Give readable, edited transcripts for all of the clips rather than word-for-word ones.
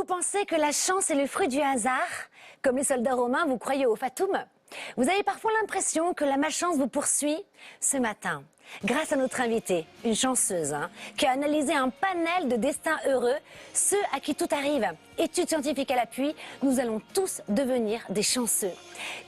Vous pensez que la chance est le fruit du hasard? Comme les soldats romains, vous croyez au fatum? Vous avez parfois l'impression que la malchance vous poursuit? Ce matin, grâce à notre invitée, une chanceuse, qui a analysé un panel de destins heureux, ceux à qui tout arrive, études scientifiques à l'appui, nous allons tous devenir des chanceux.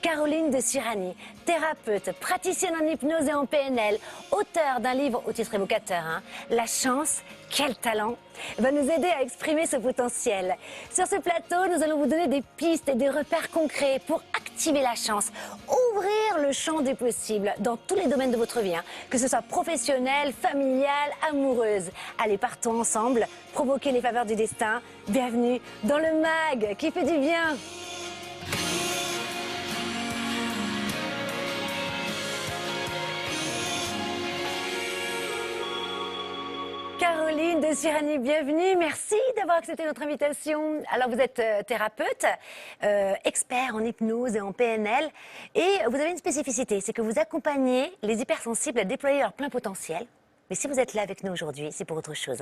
Caroline de Sirani, thérapeute, praticienne en hypnose et en PNL, auteure d'un livre au titre évocateur, La chance, quel talent, va nous aider à exprimer ce potentiel. Sur ce plateau, nous allons vous donner des pistes et des repères concrets pour activer la chance, ouvrir le champ des possibles dans tous les domaines de votre vie, que ce soit professionnel, familial, amoureuse. Allez, partons ensemble, provoquer les faveurs du destin. Bienvenue dans le MAG qui fait du bien. Caroline de Sirani, bienvenue. Merci d'avoir accepté notre invitation. Alors, vous êtes thérapeute, expert en hypnose et en PNL. Et vous avez une spécificité, c'est que vous accompagnez les hypersensibles à déployer leur plein potentiel. Mais si vous êtes là avec nous aujourd'hui, c'est pour autre chose.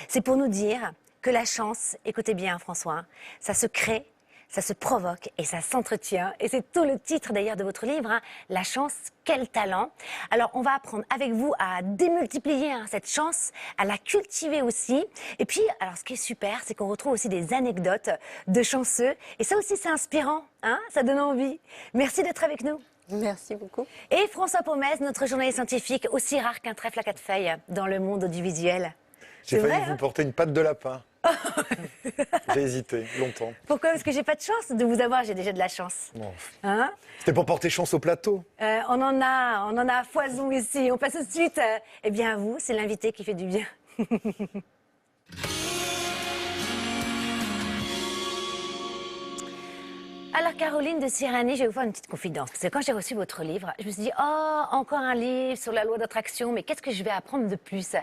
C'est pour nous dire que la chance, écoutez bien François, ça se crée, ça se provoque et ça s'entretient. Et c'est tout le titre d'ailleurs de votre livre, La chance, quel talent. Alors on va apprendre avec vous à démultiplier cette chance, à la cultiver aussi. Et puis, alors ce qui est super, c'est qu'on retrouve aussi des anecdotes de chanceux. Et ça aussi c'est inspirant, ça donne envie. Merci d'être avec nous. Merci beaucoup. Et François Pomez, notre journaliste scientifique, aussi rare qu'un trèfle à quatre feuilles dans le monde audiovisuel. J'ai failli vous porter une patte de lapin. J'ai hésité longtemps. Pourquoi? Parce que j'ai pas de chance de vous avoir, j'ai déjà de la chance. Bon. C'était pour porter chance au plateau. On en a à foison ici. On passe tout de suite eh bien à vous, c'est l'invité qui fait du bien. Alors Caroline de Sirani, je vais vous faire une petite confidence. Parce que quand j'ai reçu votre livre, je me suis dit, oh, encore un livre sur la loi d'attraction, mais qu'est-ce que je vais apprendre de plus?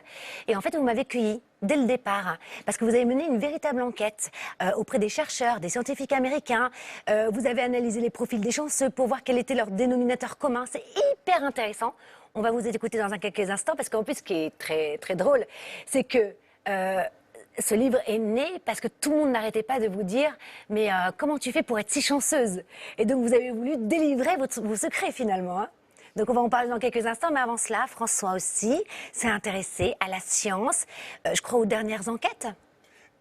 Et en fait, vous m'avez cueilli dès le départ, parce que vous avez mené une véritable enquête auprès des chercheurs, des scientifiques américains. Vous avez analysé les profils des chanceux pour voir quel était leur dénominateur commun. C'est hyper intéressant. On va vous écouter dans quelques instants, parce qu'en plus, ce qui est très, très drôle, c'est que... ce livre est né parce que tout le monde n'arrêtait pas de vous dire « Mais comment tu fais pour être si chanceuse ?» Et donc, vous avez voulu délivrer vos secrets, finalement. Donc, on va en parler dans quelques instants. Mais avant cela, François aussi s'est intéressé à la science, je crois aux dernières enquêtes.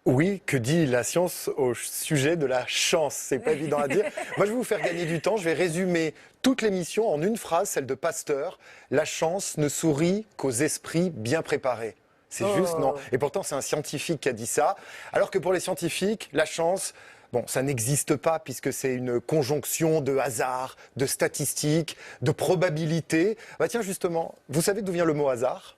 Oui, que dit la science au sujet de la chance? C'est pas évident à dire. Moi, je vais vous faire gagner du temps. Je vais résumer toute l'émission en une phrase, celle de Pasteur. La chance ne sourit qu'aux esprits bien préparés. C'est juste, non. Et pourtant, c'est un scientifique qui a dit ça. Alors que pour les scientifiques, la chance, bon, ça n'existe pas puisque c'est une conjonction de hasard, de statistiques, de probabilités. Bah tiens, justement, vous savez d'où vient le mot hasard?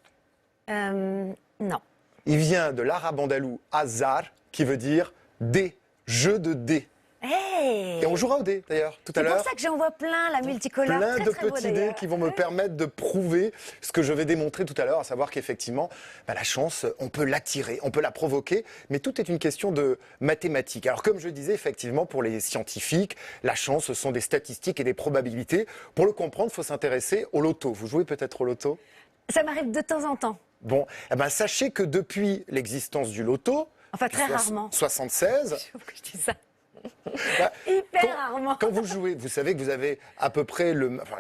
Non. Il vient de l'arabe andalou hasard, qui veut dire dés, jeu de dés. Hey. Et on jouera au dé, d'ailleurs, tout à l'heure. C'est pour ça que j'en vois plein, la multicolore. Plein très, de très petits dés qui vont me permettre de prouver ce que je vais démontrer tout à l'heure, à savoir qu'effectivement, la chance, on peut l'attirer, on peut la provoquer, mais tout est une question de mathématiques. Alors comme je disais, effectivement, pour les scientifiques, la chance, ce sont des statistiques et des probabilités. Pour le comprendre, il faut s'intéresser au loto. Vous jouez peut-être au loto? Ça m'arrive de temps en temps. Bon, sachez que depuis l'existence du loto, enfin très rarement, 76... Je dis ça. Hyper rarement. Quand vous jouez, vous savez que vous avez à peu près,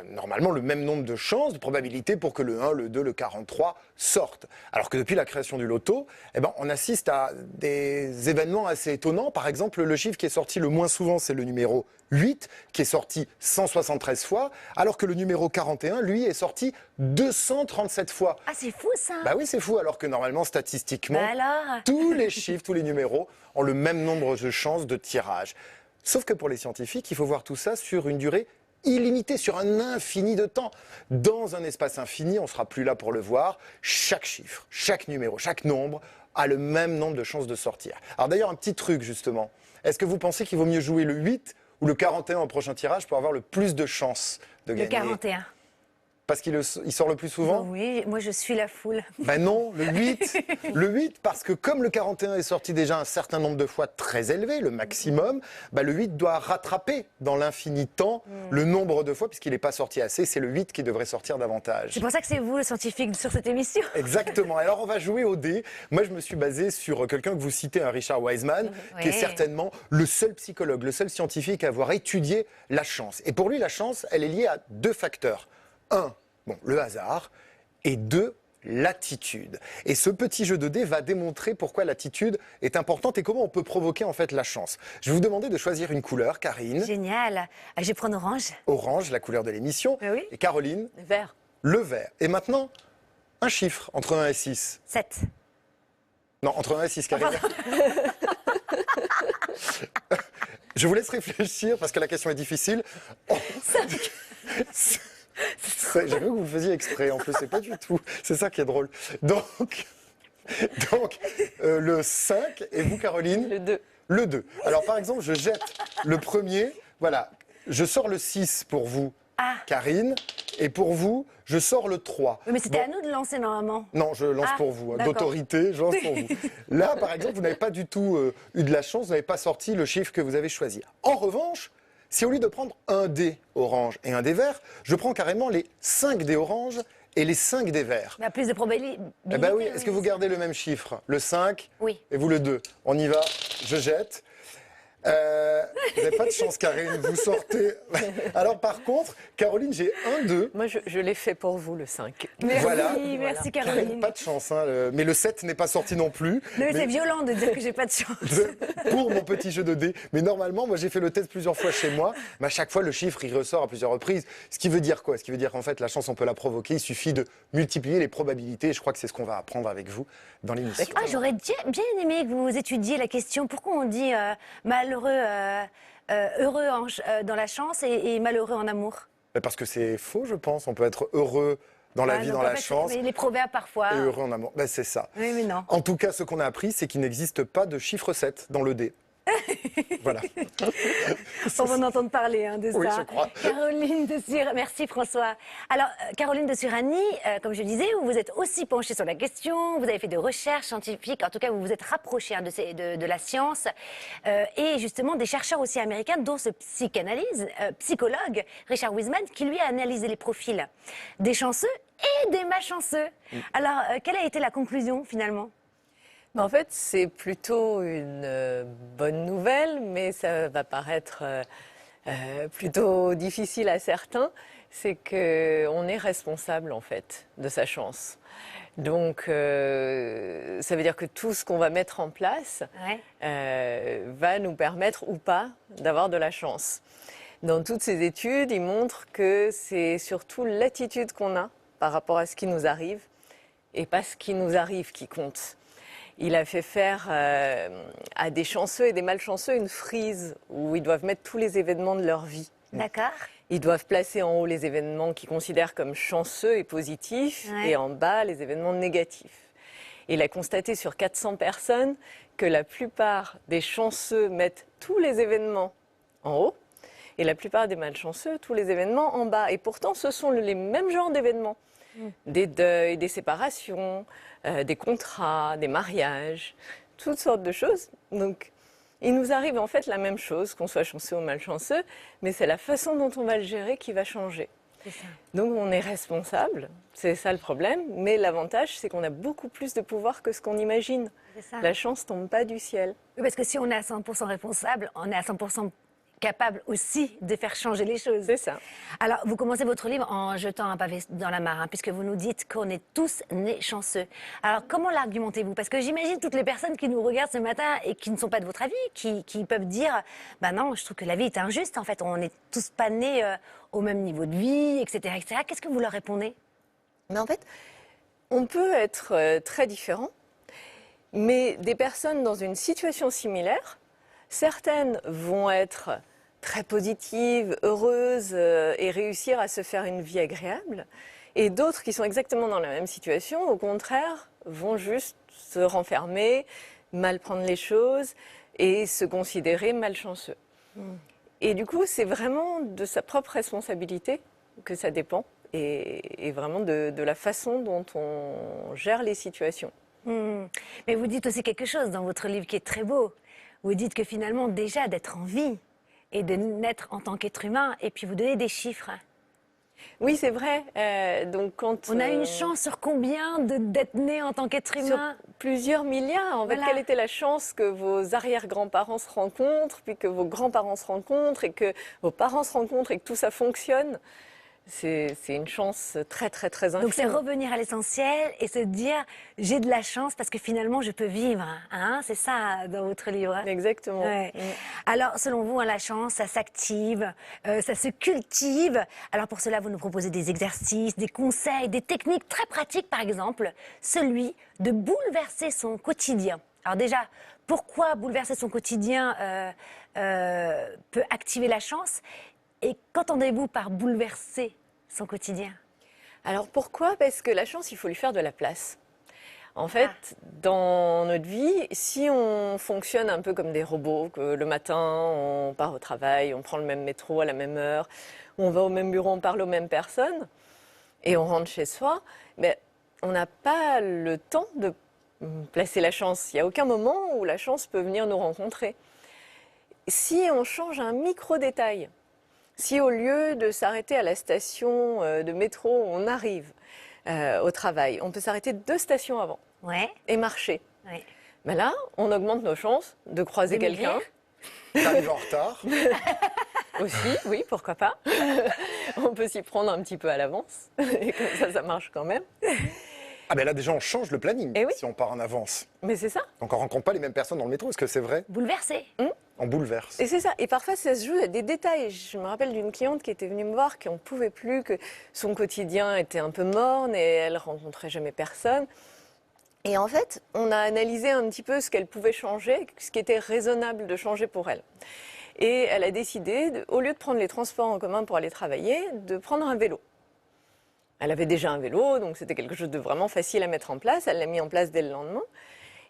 normalement, le même nombre de chances, de probabilités pour que le 1, le 2, le 43 sortent. Alors que depuis la création du loto, on assiste à des événements assez étonnants. Par exemple, le chiffre qui est sorti le moins souvent, c'est le numéro 8, qui est sorti 173 fois, alors que le numéro 41, lui, est sorti 237 fois. Ah, c'est fou ça. Bah oui, c'est fou, alors que normalement, statistiquement, tous les chiffres, tous les numéros ont le même nombre de chances de tirage. Sauf que pour les scientifiques, il faut voir tout ça sur une durée illimitée, sur un infini de temps. Dans un espace infini, on ne sera plus là pour le voir, chaque chiffre, chaque numéro, chaque nombre a le même nombre de chances de sortir. Alors d'ailleurs, un petit truc justement, est-ce que vous pensez qu'il vaut mieux jouer le 8 ou le 41 au prochain tirage pour avoir le plus de chances de gagner? Le 41. Parce qu'il il sort le plus souvent? Oui, moi je suis la foule. Ben non, le 8. Le 8, parce que comme le 41 est sorti déjà un certain nombre de fois très élevé, le maximum, ben le 8 doit rattraper dans l'infini temps le nombre de fois, puisqu'il n'est pas sorti assez. C'est le 8 qui devrait sortir davantage. C'est pour ça que c'est vous le scientifique sur cette émission. Exactement. Alors on va jouer au dé. Moi je me suis basé sur quelqu'un que vous citez, un Richard Wiseman, qui est Oui. certainement le seul psychologue, le seul scientifique à avoir étudié la chance. Et pour lui, la chance, elle est liée à deux facteurs. Un, bon, le hasard, et deux, l'attitude. Et ce petit jeu de dés va démontrer pourquoi l'attitude est importante et comment on peut provoquer en fait la chance. Je vais vous demander de choisir une couleur, Karine. Génial. Ah, je vais prendre orange. Orange, la couleur de l'émission. Ah oui. Et Caroline, Vert. le vert. Et maintenant, un chiffre entre 1 et 6. 7. Non, entre 1 et 6, Karine. Je vous laisse réfléchir parce que la question est difficile. J'ai cru que vous le faisiez exprès, en plus, c'est pas du tout. C'est ça qui est drôle. Donc le 5, et vous, Caroline? Le 2. Le 2. Alors, par exemple, je jette le premier. Voilà, je sors le 6 pour vous, Ah. Karine, et pour vous, je sors le 3. Oui, mais c'était Bon. à nous de lancer normalement. Non, je lance Ah, pour vous, hein, d'accord. d'autorité, je lance pour vous. Là, par exemple, vous n'avez pas du tout eu de la chance, vous n'avez pas sorti le chiffre que vous avez choisi. En revanche, si au lieu de prendre un dé orange et un dé vert, je prends carrément les 5 dés orange et les 5 dés verts. Il y a plus de probabilité. Eh ben oui, est-ce que vous gardez le même chiffre? Le 5 Oui. et vous le 2. On y va, je jette. Vous n'avez pas de chance, Karine, vous sortez. Alors par contre, Caroline, j'ai 1, 2. Moi, je l'ai fait pour vous, le 5. Merci, Voilà. merci Karine, Caroline. pas de chance, hein, mais le 7 n'est pas sorti non plus. Non, mais Mais- c'est violent de dire que j'ai pas de chance. pour mon petit jeu de dés. Mais normalement, moi j'ai fait le test plusieurs fois chez moi, mais à chaque fois le chiffre il ressort à plusieurs reprises. Ce qui veut dire quoi? Ce qui veut dire qu'en fait la chance on peut la provoquer, il suffit de multiplier les probabilités et je crois que c'est ce qu'on va apprendre avec vous dans l'émission. Ah, j'aurais bien aimé que vous étudiez la question pourquoi on dit malheureux, heureux dans la chance et malheureux en amour. Parce que c'est faux je pense, on peut être heureux dans la Ah, vie, donc, dans en la fait, chance Mais les proverbes parfois. et heureux en amour. Ben, c'est ça. Oui, mais non. En tout cas, ce qu'on a appris, c'est qu'il n'existe pas de chiffre 7 dans le dé. Voilà. On va en entendre parler de Oui, ça. je crois. Caroline de Merci François. Alors, Caroline de Surani, comme je disais, vous vous êtes aussi penchée sur la question, vous avez fait des recherches scientifiques, en tout cas vous vous êtes rapprochée de la science, et justement des chercheurs aussi américains, dont ce psychologue, Richard Wiseman, qui lui a analysé les profils des chanceux et des malchanceux. Alors, quelle a été la conclusion finalement? En fait, c'est plutôt une bonne nouvelle, mais ça va paraître plutôt difficile à certains. C'est qu'on est responsable, en fait, de sa chance. Donc, ça veut dire que tout ce qu'on va mettre en place va nous permettre ou pas d'avoir de la chance. Dans toutes ces études, ils montrent que c'est surtout l'attitude qu'on a par rapport à ce qui nous arrive et pas ce qui nous arrive qui compte. Il a fait faire à des chanceux et des malchanceux une frise où ils doivent mettre tous les événements de leur vie. D'accord. Ils doivent placer en haut les événements qu'ils considèrent comme chanceux et positifs et en bas les événements négatifs. Il a constaté sur 400 personnes que la plupart des chanceux mettent tous les événements en haut et la plupart des malchanceux tous les événements en bas. Et pourtant, ce sont les mêmes genres d'événements. Des deuils, des séparations, des contrats, des mariages, toutes sortes de choses. Donc, il nous arrive en fait la même chose, qu'on soit chanceux ou malchanceux, mais c'est la façon dont on va le gérer qui va changer. C'est ça. Donc, on est responsable, c'est ça le problème, mais l'avantage, c'est qu'on a beaucoup plus de pouvoir que ce qu'on imagine. C'est ça. La chance tombe pas du ciel. Oui, parce que si on est à 100% responsable, on est à 100% capable aussi de faire changer les choses. C'est ça. Alors, vous commencez votre livre en jetant un pavé dans la mare, puisque vous nous dites qu'on est tous nés chanceux. Alors, comment l'argumentez-vous? Parce que j'imagine toutes les personnes qui nous regardent ce matin et qui ne sont pas de votre avis, qui peuvent dire « bah non, je trouve que la vie est injuste, en fait, on n'est tous pas nés au même niveau de vie, etc. etc. » Qu'est-ce que vous leur répondez? Mais en fait, on peut être très différents, mais des personnes dans une situation similaire, certaines vont être très positives, heureuses et réussir à se faire une vie agréable. Et d'autres qui sont exactement dans la même situation, au contraire, vont juste se renfermer, mal prendre les choses et se considérer malchanceux. Et du coup, c'est vraiment de sa propre responsabilité que ça dépend. et vraiment de la façon dont on gère les situations. Mais vous dites aussi quelque chose dans votre livre qui est très beau. Vous dites que finalement, déjà d'être en vie et de naître en tant qu'être humain, et puis vous donnez des chiffres. Oui, c'est vrai. Donc quand On a une chance sur combien d'être né en tant qu'être sur humain? plusieurs milliards. En fait, Voilà. quelle était la chance que vos arrière-grands-parents se rencontrent, puis que vos grands-parents se rencontrent, et que vos parents se rencontrent, et que tout ça fonctionne? C'est une chance très, très, très infime. Donc c'est revenir à l'essentiel et se dire j'ai de la chance parce que finalement je peux vivre. Hein, c'est ça dans votre livre. Exactement. Ouais. Alors selon vous, hein, la chance, ça s'active, ça se cultive. Alors pour cela, vous nous proposez des exercices, des conseils, des techniques très pratiques, par exemple celui de bouleverser son quotidien. Alors déjà, pourquoi bouleverser son quotidien peut activer la chance? Et qu'entendez-vous par bouleverser son quotidien? Alors pourquoi? Parce que la chance, il faut lui faire de la place. En fait, dans notre vie, si on fonctionne un peu comme des robots, que le matin, on part au travail, on prend le même métro à la même heure, on va au même bureau, on parle aux mêmes personnes, et on rentre chez soi, mais on n'a pas le temps de placer la chance. Il n'y a aucun moment où la chance peut venir nous rencontrer. Si on change un micro-détail, si au lieu de s'arrêter à la station de métro où on arrive au travail, on peut s'arrêter 2 stations avant Ouais. et marcher, Ouais. ben là, on augmente nos chances de croiser De quelqu'un. T'arrives en retard. Aussi, oui, pourquoi pas. On peut s'y prendre un petit peu à l'avance, et comme ça marche quand même. Ah ben là déjà on change le planning Eh oui. si on part en avance. Mais c'est ça. Donc on rencontre pas les mêmes personnes dans le métro, est-ce que c'est vrai? Bouleverser. On bouleverse. Et c'est ça. Et parfois, ça se joue à des détails. Je me rappelle d'une cliente qui était venue me voir, qui n'en pouvait plus, que son quotidien était un peu morne et elle rencontrait jamais personne. Et en fait, on a analysé un petit peu ce qu'elle pouvait changer, ce qui était raisonnable de changer pour elle. Et elle a décidé, au lieu de prendre les transports en commun pour aller travailler, de prendre un vélo. Elle avait déjà un vélo, donc c'était quelque chose de vraiment facile à mettre en place. Elle l'a mis en place dès le lendemain.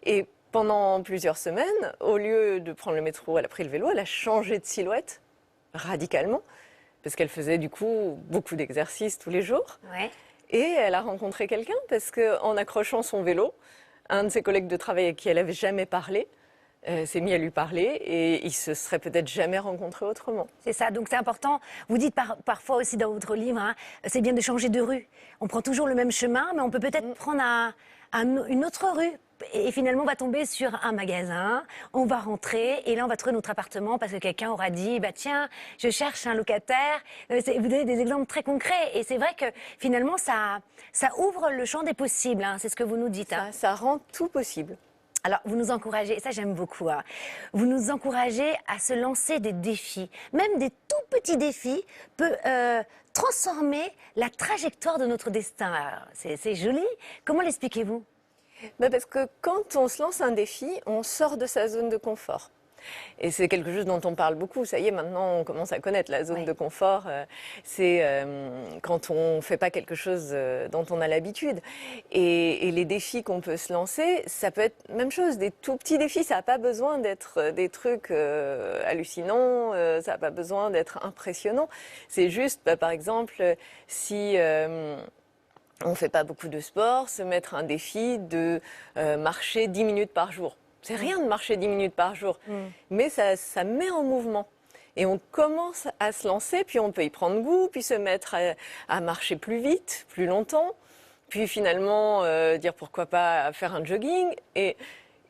Et pendant plusieurs semaines, au lieu de prendre le métro, elle a pris le vélo, elle a changé de silhouette radicalement, parce qu'elle faisait du coup beaucoup d'exercices tous les jours. Ouais. Et elle a rencontré quelqu'un parce qu'en accrochant son vélo, un de ses collègues de travail à qui elle n'avait jamais parlé s'est mis à lui parler et ils se seraient peut-être jamais rencontrés autrement. C'est ça, donc c'est important. Vous dites parfois aussi dans votre livre, hein, c'est bien de changer de rue. On prend toujours le même chemin, mais on peut peut-être prendre une autre rue. Et finalement, on va tomber sur un magasin, on va rentrer, et là, on va trouver notre appartement parce que quelqu'un aura dit, bah tiens, je cherche un locataire. Vous donnez des exemples très concrets, et c'est vrai que finalement, ça ouvre le champ des possibles. Hein, c'est ce que vous nous dites. Hein. Ça rend tout possible. Alors, vous nous encouragez, et ça j'aime beaucoup, hein, vous nous encouragez à se lancer des défis. Même des tout petits défis peuvent transformer la trajectoire de notre destin. Alors, c'est joli. Comment l'expliquez-vous? Parce que quand on se lance un défi, on sort de sa zone de confort. Et c'est quelque chose dont on parle beaucoup. Ça y est, maintenant, on commence à connaître la zone de confort. C'est quand on ne fait pas quelque chose dont on a l'habitude. Et les défis qu'on peut se lancer, ça peut être même chose, des tout petits défis. Ça n'a pas besoin d'être des trucs hallucinants. Ça n'a pas besoin d'être impressionnant. C'est juste, par exemple, si on ne fait pas beaucoup de sport, se mettre un défi de marcher 10 minutes par jour. C'est rien de marcher 10 minutes par jour, mais ça met en mouvement. Et on commence à se lancer, puis on peut y prendre goût, puis se mettre à marcher plus vite, plus longtemps, puis finalement dire pourquoi pas faire un jogging. Et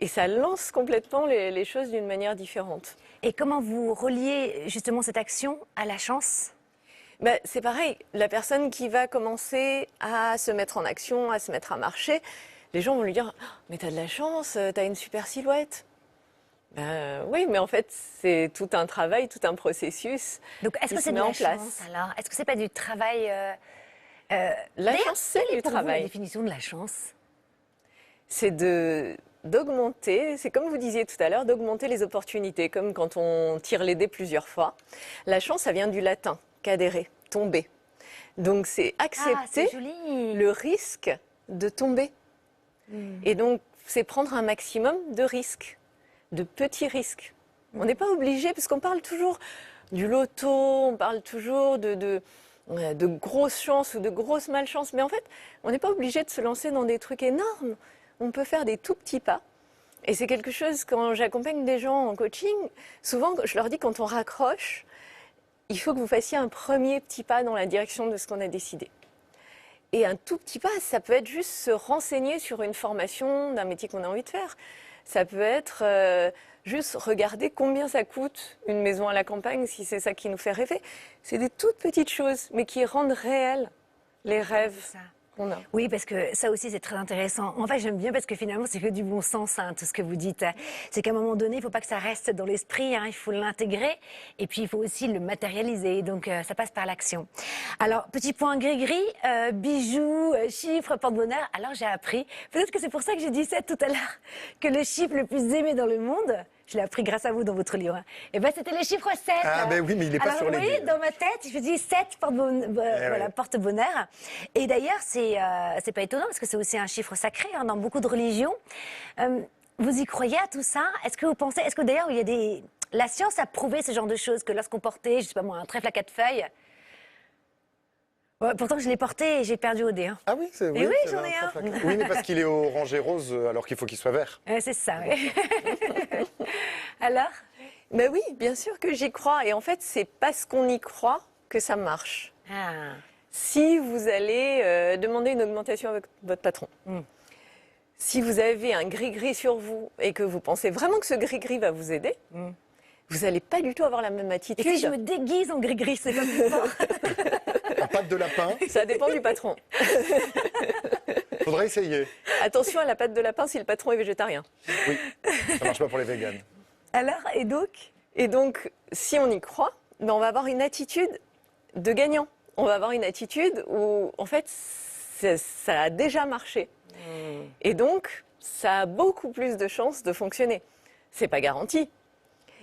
ça lance complètement les choses d'une manière différente. Et comment vous reliez justement cette action à la chance? C'est pareil, la personne qui va commencer à se mettre en action, à se mettre à marcher, les gens vont lui dire oh, « mais t'as de la chance, t'as une super silhouette ». Oui, mais en fait, c'est tout un travail, tout un processus. Donc, est-ce que c'est de la chance alors? Est-ce que c'est pas du travail La chance, c'est du travail. travail. La définition de la chance? C'est d'augmenter, c'est comme vous disiez tout à l'heure, d'augmenter les opportunités, comme quand on tire les dés plusieurs fois. La chance, ça vient du latin, cadere, tomber. Donc, c'est accepter le risque de tomber. Et donc, c'est prendre un maximum de risques, de petits risques. On n'est pas obligé, parce qu'on parle toujours du loto, on parle toujours de de grosses chances ou de grosses malchances. Mais en fait, on n'est pas obligé de se lancer dans des trucs énormes. On peut faire des tout petits pas. Et c'est quelque chose, quand j'accompagne des gens en coaching, souvent je leur dis quand on raccroche, il faut que vous fassiez un premier petit pas dans la direction de ce qu'on a décidé. Et un tout petit pas, ça peut être juste se renseigner sur une formation d'un métier qu'on a envie de faire. Ça peut être juste regarder combien ça coûte une maison à la campagne, si c'est ça qui nous fait rêver. C'est des toutes petites choses, mais qui rendent réels les rêves qu'on a. Oui, parce que ça aussi, c'est très intéressant. En fait, j'aime bien parce que finalement, c'est que du bon sens, hein, tout ce que vous dites. C'est qu'à un moment donné, il ne faut pas que ça reste dans l'esprit, hein, il faut l'intégrer et puis il faut aussi le matérialiser. Donc, ça passe par l'action. Alors, petit point gris-gris, bijoux, chiffres, porte-bonheur. Alors, j'ai appris, peut-être que c'est pour ça que j'ai dit 7 tout à l'heure, que le chiffre le plus aimé dans le monde, je l'ai appris grâce à vous dans votre livre, hein, et ben, c'était le chiffre 7. Ah, ben oui, mais il n'est pas Alors, sur les vous voyez, billes. dans ma tête, je me dis 7 voilà, porte-bonheur. Et d'ailleurs, c'est pas étonnant parce que c'est aussi un chiffre sacré hein, dans beaucoup de religions. Vous y croyez à tout ça? Est-ce que vous pensez, est-ce que d'ailleurs il y a des... La science a prouvé ce genre de choses, que lorsqu'on portait, je sais pas moi, un trèfle à 4 feuilles, ouais, pourtant je l'ai porté et j'ai perdu au dé. Hein. Ah oui, c'est Et oui, c'est j'en ai un. trèfle à quatre. Oui, mais parce qu'il est orange et rose, alors qu'il faut qu'il soit vert. C'est ça, oui. Alors? Mais oui, bien sûr que j'y crois. Et en fait, c'est parce qu'on y croit que ça marche. Ah. Si vous allez demander une augmentation avec votre patron, si vous avez un gris-gris sur vous et que vous pensez vraiment que ce gris-gris va vous aider, vous n'allez pas du tout avoir la même Et attitude. si je me déguise en gris-gris, c'est pas plus fort. En pâte de lapin, Ça dépend du patron. faudrait essayer. Attention à la pâte de lapin si le patron est végétarien. Oui, ça marche pas pour les véganes. Alors, et donc? Et donc, si on y croit, ben on va avoir une attitude de gagnant. On va avoir une attitude où, en fait, ça a déjà marché. Et donc, ça a beaucoup plus de chances de fonctionner. C'est pas garanti.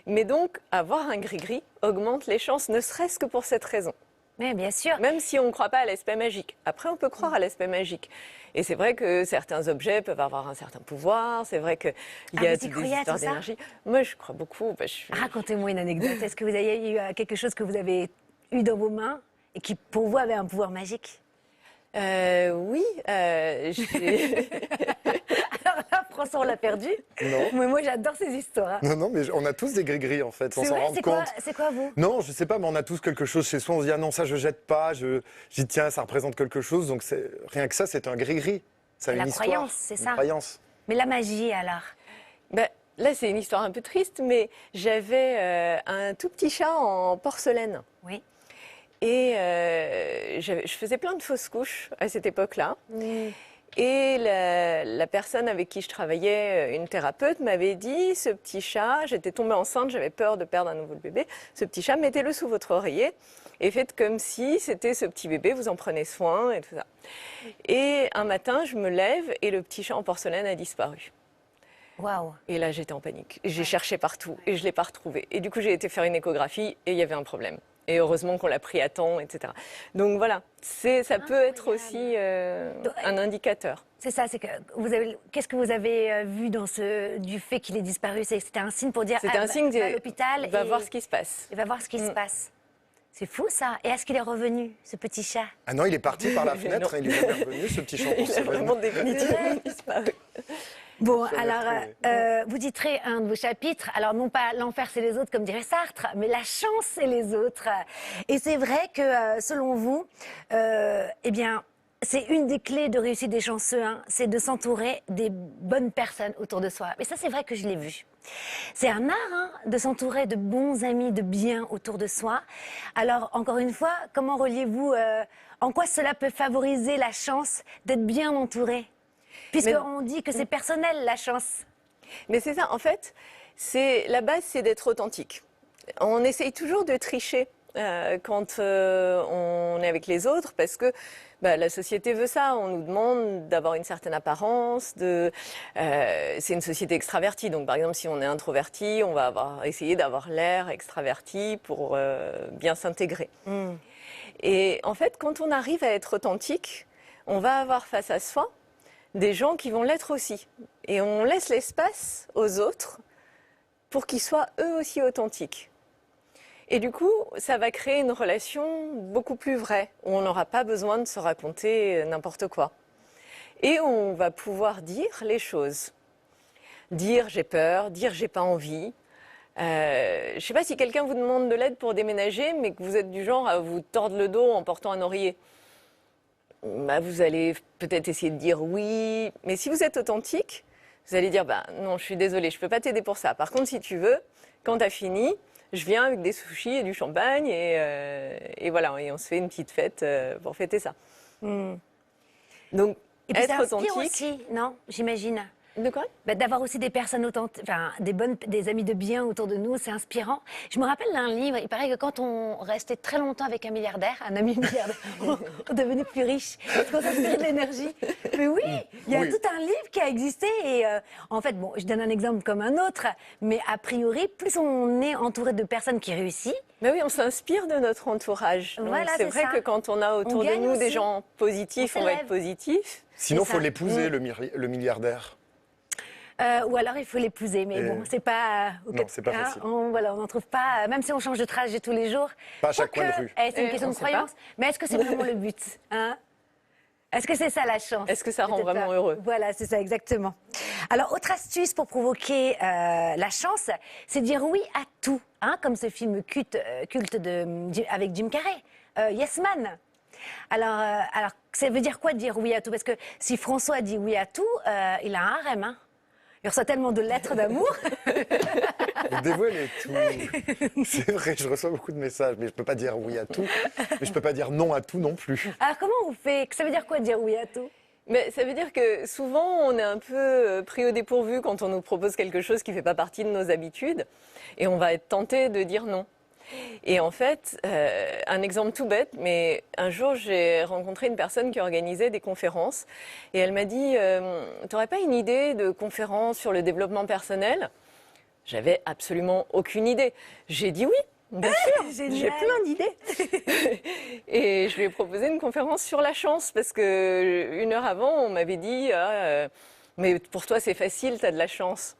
Mais donc, avoir un gris-gris augmente les chances, ne serait-ce que pour cette raison. Mais bien sûr. Même si on ne croit pas à l'aspect magique. Après, on peut croire à l'aspect magique. Et c'est vrai que certains objets peuvent avoir un certain pouvoir. C'est vrai qu'il y a vous y des croyez à histoires tout ça d'énergie. Moi, je crois beaucoup. Racontez-moi une anecdote. Est-ce que vous avez eu quelque chose que vous avez eu dans vos mains et qui, pour vous, avait un pouvoir magique? Oui. Alors là, François, on l'a perdu. Non. Mais moi, j'adore ces histoires. Non, non, mais on a tous des gris-gris en fait, sans C'est s'en vrai, rendre compte. c'est quoi vous? Non, je sais pas, mais on a tous quelque chose chez soi. On se dit, ah non, ça je jette pas. Je dis, tiens, ça représente quelque chose. Donc rien que ça, c'est un gris-gris. Ça a La une histoire. croyance, c'est ça. Une croyance. Mais la magie, alors? Ben, là, c'est une histoire un peu triste, mais j'avais un tout petit chat en porcelaine. Oui. Et je faisais plein de fausses couches à cette époque-là. Et la personne avec qui je travaillais, une thérapeute, m'avait dit, ce petit chat, j'étais tombée enceinte, j'avais peur de perdre à nouveau le bébé, ce petit chat, mettez-le sous votre oreiller et faites comme si c'était ce petit bébé, vous en prenez soin et tout ça. Et un matin, je me lève et le petit chat en porcelaine a disparu. Waouh. Et là, j'étais en panique. J'ai cherché partout et je ne l'ai pas retrouvé. Et du coup, j'ai été faire une échographie et il y avait un problème. Et heureusement qu'on l'a pris à temps, etc. Donc voilà, ça peut être aussi un indicateur. C'est ça, c'est que qu'est-ce que vous avez vu du fait qu'il ait disparu? C'était un signe pour dire C'était un signe va à l'hôpital va voir ce qui se passe. et va voir ce qui se passe. C'est fou ça. Et est-ce qu'il est revenu, ce petit chat? Ah non, il est parti par la Mais fenêtre, non. il est jamais revenu, ce petit champ Il a porcelaine. vraiment définitivement disparu. Bon, Je l'ai alors, retrouvé. vous titerez un de vos chapitres, alors non pas l'enfer c'est les autres comme dirait Sartre, mais la chance c'est les autres. Et c'est vrai que selon vous, eh bien, c'est une des clés de réussite des chanceux, hein, c'est de s'entourer des bonnes personnes autour de soi. Mais ça c'est vrai que je l'ai vu. C'est un art hein, de s'entourer de bons amis, de bien autour de soi. Alors encore une fois, comment reliez-vous, en quoi cela peut favoriser la chance d'être bien entouré? Puisqu'on dit que c'est personnel, la chance. Mais c'est ça, en fait, la base, c'est d'être authentique. On essaye toujours de tricher quand on est avec les autres parce que la société veut ça. On nous demande d'avoir une certaine apparence. C'est une société extravertie. Donc, par exemple, si on est introverti, on va essayer d'avoir l'air extraverti pour bien s'intégrer. Et en fait, quand on arrive à être authentique, on va avoir face à soi des gens qui vont l'être aussi. Et on laisse l'espace aux autres pour qu'ils soient eux aussi authentiques. Et du coup, ça va créer une relation beaucoup plus vraie, où on n'aura pas besoin de se raconter n'importe quoi. Et on va pouvoir dire les choses. Dire j'ai peur, dire j'ai pas envie. Je ne sais pas si quelqu'un vous demande de l'aide pour déménager, mais que vous êtes du genre à vous tordre le dos en portant un oreiller. Bah, vous allez peut-être essayer de dire oui, mais si vous êtes authentique, vous allez dire bah, non, je suis désolée, je ne peux pas t'aider pour ça. Par contre, si tu veux, quand tu as fini, je viens avec des sushis et du champagne et voilà, et on se fait une petite fête pour fêter ça. Donc, Et puis ça être inspire authentique. aussi, non? J'imagine. De quoi? Bah, d'avoir aussi des personnes authentiques, enfin, des amis de bien autour de nous, c'est inspirant. Je me rappelle d'un livre, il paraît que quand on restait très longtemps avec un milliardaire, un ami milliardaire, on devenait plus riche, parce qu'on s'inspirait de l'énergie. Mais oui, il y a Oui. tout un livre qui a existé et en fait, bon, je donne un exemple comme un autre, mais a priori, plus on est entouré de personnes qui réussissent, Mais oui, on s'inspire de notre entourage. Donc, Voilà, c'est c'est vrai ça. que quand on a autour de gagne nous des aussi. gens positifs, On on va s'élève. être positif. Sinon, C'est faut ça. l'épouser, le milliardaire. ou alors il faut l'épouser, mais Et- bon, c'est pas... Non, c'est pas facile. Voilà, on n'en trouve pas, même si on change de trajet tous les jours. Pas à chaque Quoique, coin de rue. c'est une Eh, question on de sait pas. croyance. Mais est-ce que c'est vraiment le but, hein? Est-ce que c'est ça la chance? Est-ce que ça rend Peut-être vraiment pas. heureux? Voilà, c'est ça, exactement. Alors, autre astuce pour provoquer la chance, c'est dire oui à tout, hein, comme ce film culte avec Jim Carrey, Yes Man. Alors, ça veut dire quoi dire oui à tout? Parce que si François dit oui à tout, il a un harem, hein. Il reçoit tellement de lettres d'amour. Vous dévoilez tout. C'est vrai, je reçois beaucoup de messages, mais je peux pas dire oui à tout. Mais je peux pas dire non à tout non plus. Alors, comment vous faites? Ça veut dire quoi dire oui à tout? Mais ça veut dire que souvent, on est un peu pris au dépourvu quand on nous propose quelque chose qui ne fait pas partie de nos habitudes. Et on va être tenté de dire non. Et en fait, un exemple tout bête, mais un jour, j'ai rencontré une personne qui organisait des conférences. Et elle m'a dit, t'aurais pas une idée de conférence sur le développement personnel? J'avais absolument aucune idée. J'ai dit oui, bien sûr, j'ai Génial. plein d'idées. Et je lui ai proposé une conférence sur la chance parce que une heure avant, on m'avait dit mais pour toi c'est facile, tu as de la chance.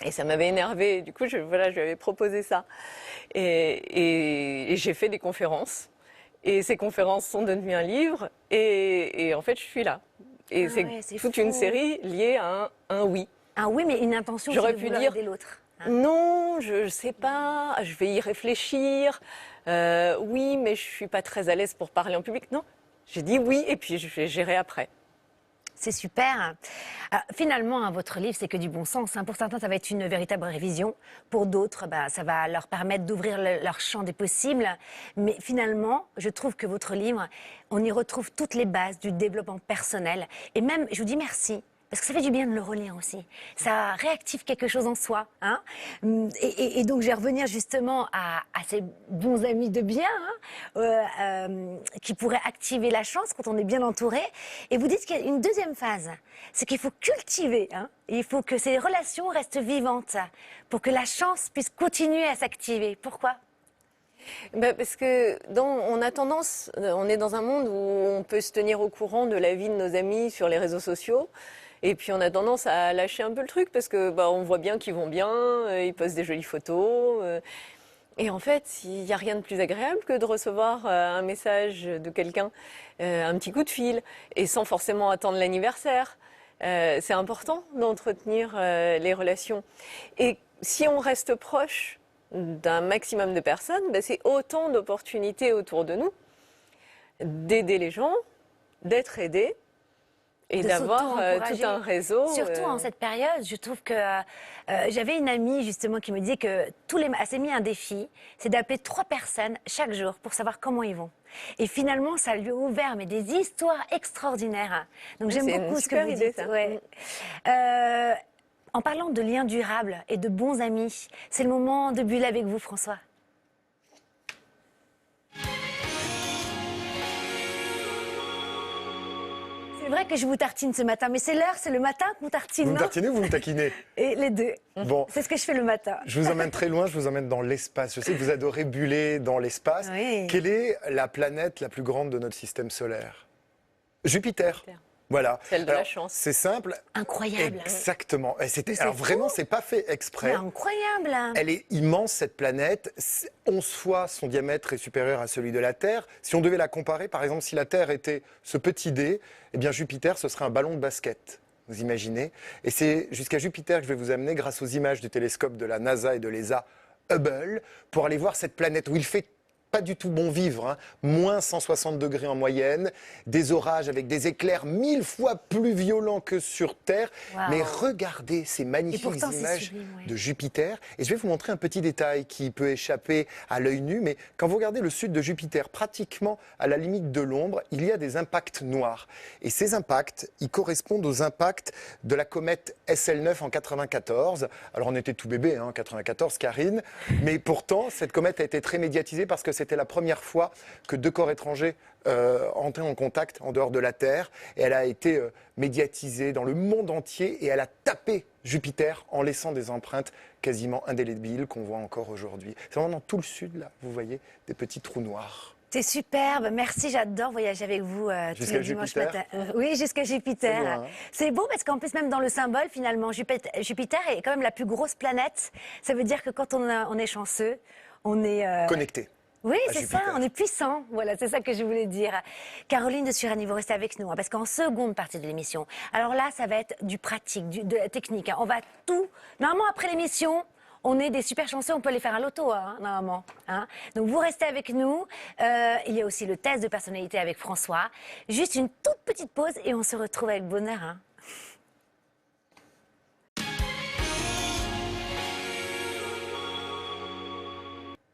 Et ça m'avait énervée. Du coup, je lui avais proposé ça. Et j'ai fait des conférences. Et ces conférences sont devenues un livre. Et en fait, je suis là. Et ouais, c'est c'est toute une fou. série liée à un oui. Ah oui, mais une intention, J'aurais c'est de pu vouloir dire- aider l'autre. Hein. Non, je sais pas, je vais y réfléchir. Oui, mais je suis pas très à l'aise pour parler en public. Non, j'ai dit oui et puis je vais gérer après. C'est super. Alors, finalement, hein, votre livre, c'est que du bon sens, hein. Pour certains, ça va être une véritable révision. Pour d'autres, bah, ça va leur permettre d'ouvrir leur champ des possibles. Mais finalement, je trouve que votre livre, on y retrouve toutes les bases du développement personnel. Et même, je vous dis merci. Parce que ça fait du bien de le relire aussi. Ça réactive quelque chose en soi. Hein. Et donc, je vais revenir justement à ces bons amis de bien qui pourraient activer la chance quand on est bien entouré. Et vous dites qu'il y a une deuxième phase. C'est qu'il faut cultiver. Hein. Et il faut que ces relations restent vivantes pour que la chance puisse continuer à s'activer. Pourquoi ? Parce que on a tendance, on est dans un monde où on peut se tenir au courant de la vie de nos amis sur les réseaux sociaux. Et puis on a tendance à lâcher un peu le truc parce que on voit bien qu'ils vont bien, ils postent des jolies photos. Et en fait, il n'y a rien de plus agréable que de recevoir un message de quelqu'un, un petit coup de fil, et sans forcément attendre l'anniversaire. C'est important d'entretenir les relations. Et si on reste proche d'un maximum de personnes, c'est autant d'opportunités autour de nous d'aider les gens, d'être aidés et De d'avoir s'auto-encourager. tout un réseau. Surtout en cette période, je trouve que j'avais une amie justement qui me disait que elle s'est mis un défi, c'est d'appeler 3 personnes chaque jour pour savoir comment ils vont. Et finalement, ça lui a ouvert mais des histoires extraordinaires. Donc j'aime C'est beaucoup une ce que super vous idée, dites. ça. Ouais. En parlant de liens durables et de bons amis, c'est le moment de bulle avec vous, François. C'est vrai que je vous tartine ce matin, mais c'est l'heure, c'est le matin que vous tartine, Vous me non? tartinez ou vous me taquinez? Et les deux. Bon, C'est ce que je fais le matin. je vous emmène très loin, je vous emmène dans l'espace. Je sais que vous adorez buller dans l'espace. Oui. Quelle est la planète la plus grande de notre système solaire? Jupiter. Voilà. Celle de Alors, la chance. C'est simple. Incroyable. Exactement. Et Mais c'est alors vraiment, fou. c'est pas fait exprès. Mais incroyable. Elle est immense, cette planète. 11 fois son diamètre est supérieur à celui de la Terre. Si on devait la comparer, par exemple, si la Terre était ce petit dé, eh bien Jupiter, ce serait un ballon de basket. Vous imaginez? Et c'est jusqu'à Jupiter que je vais vous amener grâce aux images du télescope de la NASA et de l'ESA Hubble pour aller voir cette planète où il fait pas du tout bon vivre, hein. Moins 160 degrés en moyenne, des orages avec des éclairs 1000 fois plus violents que sur Terre. Wow. Mais regardez ces magnifiques pourtant, c'est images sublime, ouais. de Jupiter. Et je vais vous montrer un petit détail qui peut échapper à l'œil nu, mais quand vous regardez le sud de Jupiter, pratiquement à la limite de l'ombre, il y a des impacts noirs. Et ces impacts, ils correspondent aux impacts de la comète SL9 en 94. Alors on était tout bébé, hein, en 94, Karine, mais pourtant cette comète a été très médiatisée parce que c'était la première fois que deux corps étrangers entraient en contact en dehors de la Terre. Et elle a été médiatisée dans le monde entier et elle a tapé Jupiter en laissant des empreintes quasiment indélébiles qu'on voit encore aujourd'hui. C'est vraiment dans tout le sud, là, vous voyez, des petits trous noirs. C'est superbe, merci, j'adore voyager avec vous tous Jusqu'à les dimanches Jupiter. matin. Oui, jusqu'à Jupiter. C'est loin, hein. C'est beau parce qu'en plus, même dans le symbole, finalement, Jupiter est quand même la plus grosse planète. Ça veut dire que quand on est chanceux, on est... Connectés. Oui, à c'est ça, Jupiter. on est puissant. Voilà, c'est ça que je voulais dire. Caroline de Surani, vous restez avec nous, hein, parce qu'en seconde partie de l'émission, alors là, ça va être du pratique, de la technique. Hein. On va tout... Normalement, après l'émission, on est des super chanceux, on peut aller faire un loto, hein, normalement. Hein. Donc, vous restez avec nous. Il y a aussi le test de personnalité avec François. Juste une toute petite pause et on se retrouve avec bonheur. Hein.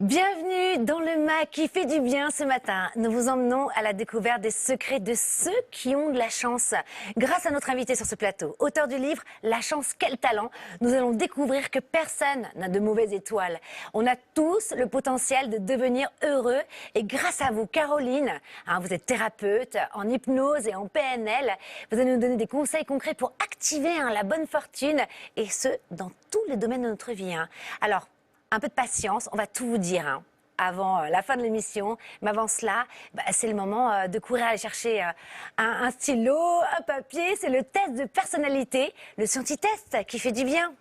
Bienvenue dans le MAC qui fait du bien ce matin. Nous vous emmenons à la découverte des secrets de ceux qui ont de la chance. Grâce à notre invité sur ce plateau, auteur du livre La chance, quel talent, nous allons découvrir que personne n'a de mauvaises étoiles. On a tous le potentiel de devenir heureux et grâce à vous, Caroline, hein, vous êtes thérapeute en hypnose et en PNL, vous allez nous donner des conseils concrets pour activer la bonne fortune et ce, dans tous les domaines de notre vie. Hein. Alors, un peu de patience, on va tout vous dire hein, avant la fin de l'émission. Mais avant cela, c'est le moment de courir aller chercher un stylo, un papier. C'est le test de personnalité, le scienti-test qui fait du bien.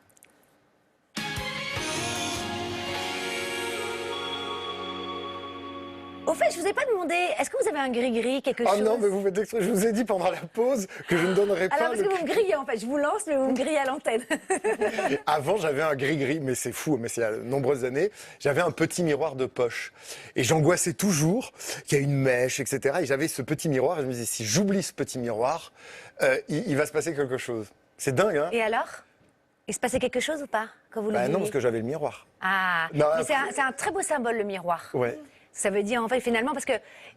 Au fait, je ne vous ai pas demandé, est-ce que vous avez un gris-gris, quelque Oh chose? non, mais vous faites exprès. Je vous ai dit pendant la pause que je ne donnerais Alors, pas parce que vous me grillez en fait, je vous lance, mais vous me grillez à l'antenne. Avant, j'avais un gris-gris, mais c'est fou, mais c'est il y a de nombreuses années. J'avais un petit miroir de poche. Et j'angoissais toujours qu'il y a une mèche, etc. Et j'avais ce petit miroir, et je me disais, si j'oublie ce petit miroir, il va se passer quelque chose. C'est dingue, hein? Et alors? Il se passait quelque chose ou pas quand vous le Non, parce que j'avais le miroir. Ah, Non, mais après- c'est un très beau symbole, le miroir. Ouais. Ça veut dire, en fait, finalement, parce que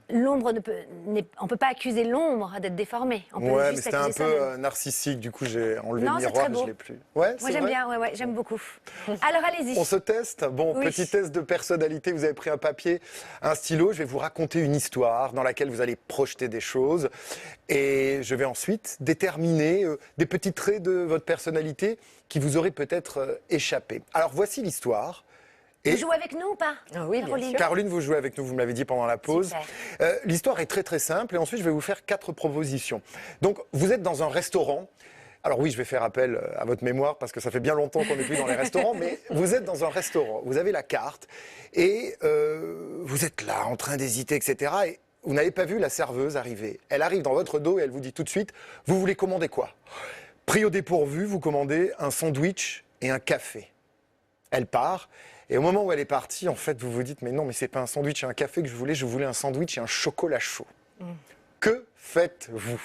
l'ombre on ne peut pas accuser l'ombre d'être déformée. On peut Ouais, mais juste c'était un accuser peu soi-même. narcissique, du coup j'ai enlevé Non, le c'est miroir très et beau. je l'ai plus. Ouais, Moi, c'est j'aime vrai. bien, ouais, j'aime beaucoup. Alors, allez-y. On se teste. Bon, Oui. petit test de personnalité. Vous avez pris un papier, un stylo. Je vais vous raconter une histoire dans laquelle vous allez projeter des choses. Et je vais ensuite déterminer des petits traits de votre personnalité qui vous auraient peut-être échappé. Alors, voici l'histoire. Vous jouez avec nous ou pas? Ah oui, bien Caroline. sûr. Caroline, vous jouez avec nous, vous me l'avez dit pendant la pause. Super. L'histoire est très très simple et ensuite je vais vous faire 4 propositions. Donc, vous êtes dans un restaurant. Alors oui, je vais faire appel à votre mémoire parce que ça fait bien longtemps qu'on n'est plus dans les restaurants, mais vous êtes dans un restaurant, vous avez la carte et vous êtes là en train d'hésiter, etc. Et vous n'avez pas vu la serveuse arriver. Elle arrive dans votre dos et elle vous dit tout de suite, vous voulez commander quoi? Pris au dépourvu, vous commandez un sandwich et un café. Elle part. Et au moment où elle est partie, en fait, vous vous dites, mais non, mais c'est pas un sandwich et un café que je voulais un sandwich et un chocolat chaud. Que faites-vous?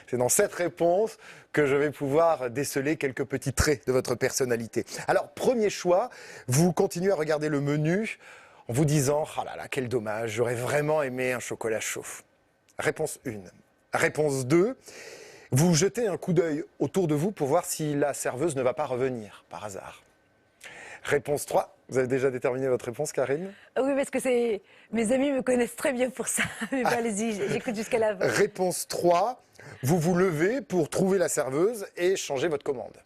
C'est dans cette réponse que je vais pouvoir déceler quelques petits traits de votre personnalité. Alors, premier choix, vous continuez à regarder le menu en vous disant, ah là là, quel dommage, j'aurais vraiment aimé un chocolat chaud. Réponse 1. Réponse 2, vous jetez un coup d'œil autour de vous pour voir si la serveuse ne va pas revenir, par hasard. Réponse 3. Vous avez déjà déterminé votre réponse, Karine? Oui, parce que mes amis me connaissent très bien pour ça. Mais allez-y, j'écoute jusqu'à la fin. Réponse 3. Vous vous levez pour trouver la serveuse et changer votre commande.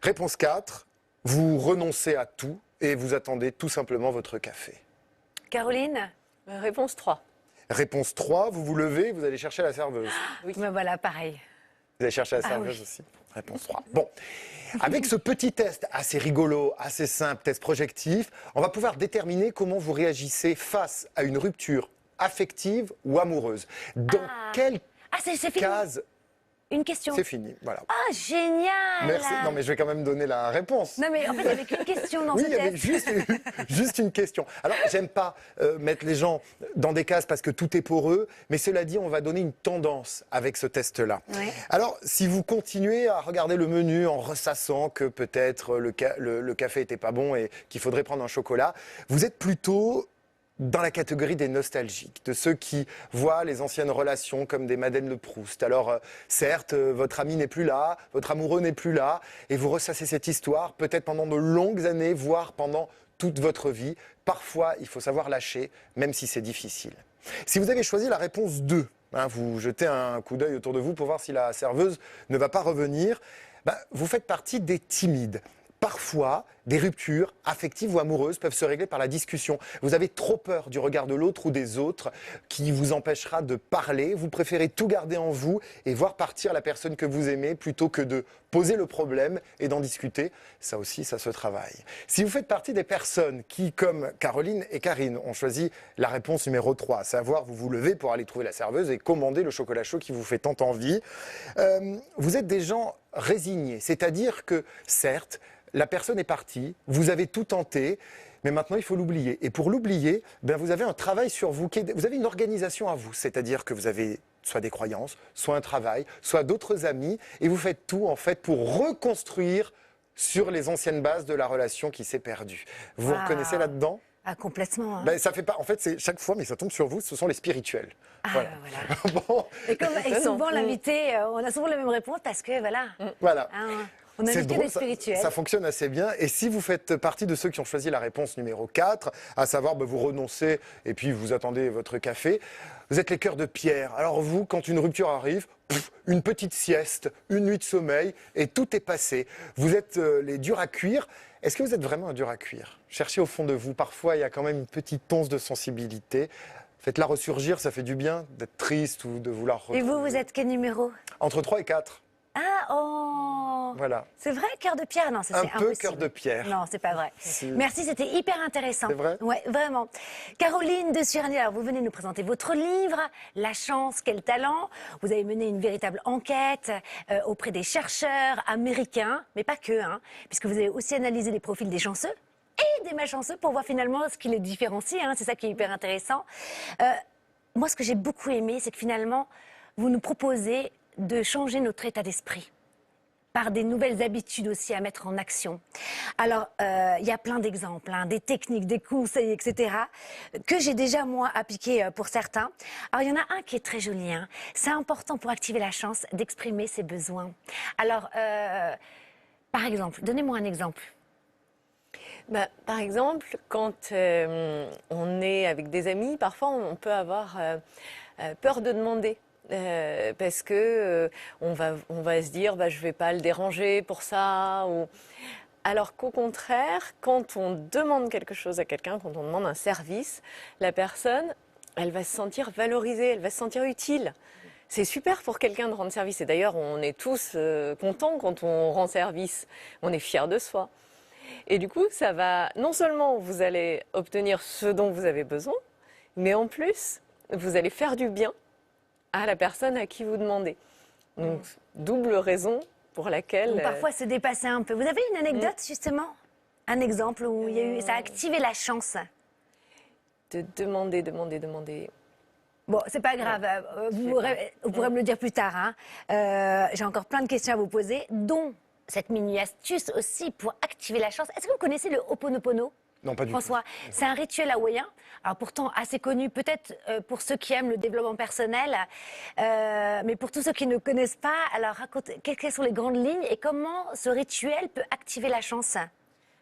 Réponse 4. Vous renoncez à tout et vous attendez tout simplement votre café. Caroline? Réponse 3. Réponse 3. Vous vous levez et vous allez chercher la serveuse. Oui. Ben voilà, pareil. Vous avez cherché la Ah serveuse oui. aussi? Réponse 3. Bon, avec ce petit test assez rigolo, assez simple, test projectif, on va pouvoir déterminer comment vous réagissez face à une rupture affective ou amoureuse. Dans Ah. quelle Ah, c'est fini. case? Une question. C'est fini, voilà. Ah, génial. Merci. Non, mais je vais quand même donner la réponse. Non, mais en fait, il n'y avait qu'une question dans Oui, ce il y avait test. juste une question. Alors, j'aime pas mettre les gens dans des cases parce que tout est pour eux, mais cela dit, on va donner une tendance avec ce test-là. Ouais. Alors, si vous continuez à regarder le menu en ressassant que peut-être le café était pas bon et qu'il faudrait prendre un chocolat, vous êtes plutôt dans la catégorie des nostalgiques, de ceux qui voient les anciennes relations comme des Madeleine de Proust. Alors, certes, votre ami n'est plus là, votre amoureux n'est plus là, et vous ressassez cette histoire, peut-être pendant de longues années, voire pendant toute votre vie. Parfois, il faut savoir lâcher, même si c'est difficile. Si vous avez choisi la réponse 2, vous jetez un coup d'œil autour de vous pour voir si la serveuse ne va pas revenir, vous faites partie des timides. Parfois, des ruptures affectives ou amoureuses peuvent se régler par la discussion. Vous avez trop peur du regard de l'autre ou des autres qui vous empêchera de parler. Vous préférez tout garder en vous et voir partir la personne que vous aimez plutôt que de poser le problème et d'en discuter. Ça aussi, ça se travaille. Si vous faites partie des personnes qui, comme Caroline et Karine, ont choisi la réponse numéro 3, à savoir vous vous levez pour aller trouver la serveuse et commander le chocolat chaud qui vous fait tant envie, vous êtes des gens résignés. C'est-à-dire que, certes, la personne est partie, vous avez tout tenté, mais maintenant il faut l'oublier. Et pour l'oublier, vous avez un travail sur vous, vous avez une organisation à vous, c'est-à-dire que vous avez soit des croyances, soit un travail, soit d'autres amis, et vous faites tout en fait pour reconstruire sur les anciennes bases de la relation qui s'est perdue. Vous vous reconnaissez là-dedans ? Ah, complètement. Hein. Ça fait pas. En fait, c'est chaque fois, mais ça tombe sur vous. Ce sont les spirituels. Ah, voilà. voilà. Bon, Et souvent, l'invité, on a souvent la même réponse parce que, voilà. voilà. Hein, on a C'est invité drôle, des spirituels. ça fonctionne assez bien. Et si vous faites partie de ceux qui ont choisi la réponse numéro 4, à savoir vous renoncez et puis vous attendez votre café, vous êtes les cœurs de pierre. Alors vous, quand une rupture arrive, une petite sieste, une nuit de sommeil et tout est passé. Vous êtes les durs à cuire. Est-ce que vous êtes vraiment un dur à cuire? Cherchez au fond de vous. Parfois, il y a quand même une petite once de sensibilité. Faites-la ressurgir, ça fait du bien d'être triste ou de vouloir retrouver. Et vous êtes quel numéro? Entre 3 et 4. Ah, oh. Voilà. C'est vrai, cœur de pierre? Non, ça Un c'est peu impossible. cœur de pierre. Non, c'est pas vrai. Si. Merci, c'était hyper intéressant. C'est vrai? Ouais, vraiment. Caroline de Surny, alors vous venez nous présenter votre livre, La chance, quel talent. Vous avez mené une véritable enquête auprès des chercheurs américains, mais pas que, hein, puisque vous avez aussi analysé les profils des chanceux et des malchanceux pour voir finalement ce qui les différencie. Hein, c'est ça qui est hyper intéressant. Moi, ce que j'ai beaucoup aimé, c'est que finalement, vous nous proposez de changer notre état d'esprit par des nouvelles habitudes aussi à mettre en action. Alors, il y a plein d'exemples, hein, des techniques, des conseils, etc., que j'ai déjà, moi, appliqués pour certains. Alors, il y en a un qui est très joli. Hein. C'est important pour activer la chance d'exprimer ses besoins. Alors, par exemple, donnez-moi un exemple. Par exemple, quand on est avec des amis, parfois on peut avoir peur de demander. Parce que on va se dire je vais pas le déranger pour ça alors qu'au contraire, quand on demande quelque chose à quelqu'un, quand on demande un service, la personne, elle va se sentir valorisée, elle va se sentir utile. C'est super pour quelqu'un de rendre service et d'ailleurs on est tous contents quand on rend service, on est fiers de soi. Et du coup, ça va, non seulement vous allez obtenir ce dont vous avez besoin, mais en plus, vous allez faire du bien à la personne à qui vous demandez. Donc, double raison pour laquelle... Donc, parfois, se dépasser un peu. Vous avez une anecdote, justement? Un exemple où il y a eu, ça a activé la chance? De demander. Bon, c'est pas grave. Vous pourrez me le dire plus tard. Hein. J'ai encore plein de questions à vous poser, dont cette mini-astuce aussi pour activer la chance. Est-ce que vous connaissez le Ho'oponopono? Non, pas du François, c'est un rituel hawaïen, alors pourtant assez connu peut-être pour ceux qui aiment le développement personnel, mais pour tous ceux qui ne connaissent pas, alors racontez, quelles sont les grandes lignes et comment ce rituel peut activer la chance?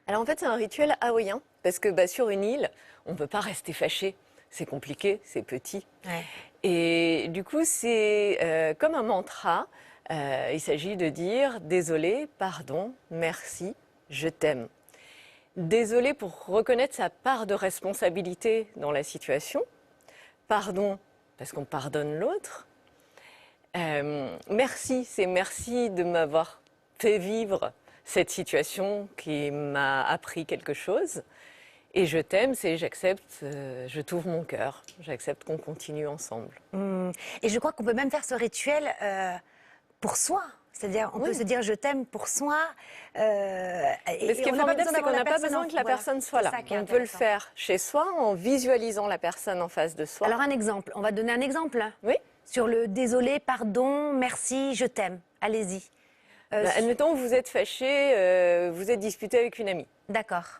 Alors en fait, c'est un rituel hawaïen, parce que sur une île, on ne peut pas rester fâché. C'est compliqué, c'est petit. Ouais. Et du coup, c'est comme un mantra. Il s'agit de dire « désolé, pardon, merci, je t'aime ». Désolé pour reconnaître sa part de responsabilité dans la situation. Pardon, parce qu'on pardonne l'autre. merci de m'avoir fait vivre cette situation qui m'a appris quelque chose. Et je t'aime, c'est j'accepte, je t'ouvre mon cœur, j'accepte qu'on continue ensemble. Et je crois qu'on peut même faire ce rituel pour soi. C'est-à-dire, on peut se dire je t'aime pour soi. Mais ce qui est formidable, c'est qu'on n'a pas besoin que la personne soit là. On peut le faire chez soi en visualisant la personne en face de soi. Alors un exemple, on va donner un exemple. Oui. Sur le désolé, pardon, merci, je t'aime. Allez-y. Admettons que vous êtes fâché, vous êtes disputé avec une amie. D'accord.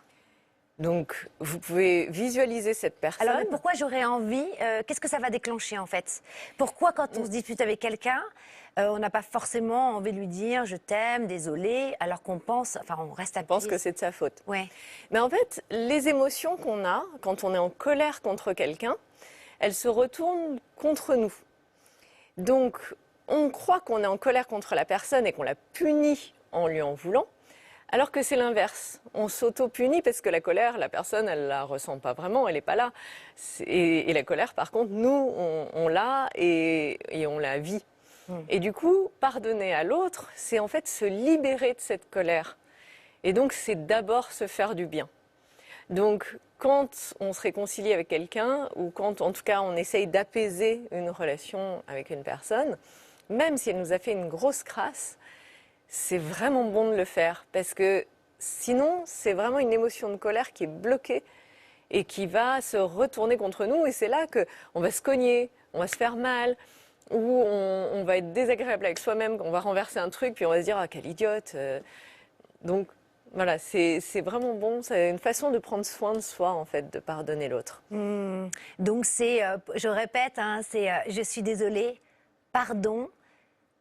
Donc, vous pouvez visualiser cette personne. Alors, mais pourquoi j'aurais envie qu'est-ce que ça va déclencher, en fait? Pourquoi, quand on se dispute avec quelqu'un, on n'a pas forcément envie de lui dire « je t'aime, désolé », alors qu'on pense, enfin, on reste à pense que c'est de sa faute. Ouais. Mais en fait, les émotions qu'on a quand on est en colère contre quelqu'un, elles se retournent contre nous. Donc, on croit qu'on est en colère contre la personne et qu'on la punit en lui en voulant, alors que c'est l'inverse. On s'auto-punit parce que la colère, la personne, elle la ressent pas vraiment, elle n'est pas là. Et la colère, par contre, nous, on l'a et on la vit. Et du coup, pardonner à l'autre, c'est en fait se libérer de cette colère. Et donc, c'est d'abord se faire du bien. Donc, quand on se réconcilie avec quelqu'un, ou quand, en tout cas, on essaye d'apaiser une relation avec une personne, même si elle nous a fait une grosse crasse, c'est vraiment bon de le faire. Parce que sinon, c'est vraiment une émotion de colère qui est bloquée et qui va se retourner contre nous. Et c'est là qu'on va se cogner, on va se faire mal, ou on va être désagréable avec soi-même, on va renverser un truc, puis on va se dire « ah, quelle idiote !» Donc, voilà, c'est vraiment bon, c'est une façon de prendre soin de soi, en fait, de pardonner l'autre. Donc, c'est, je répète, hein, c'est je suis désolée, pardon,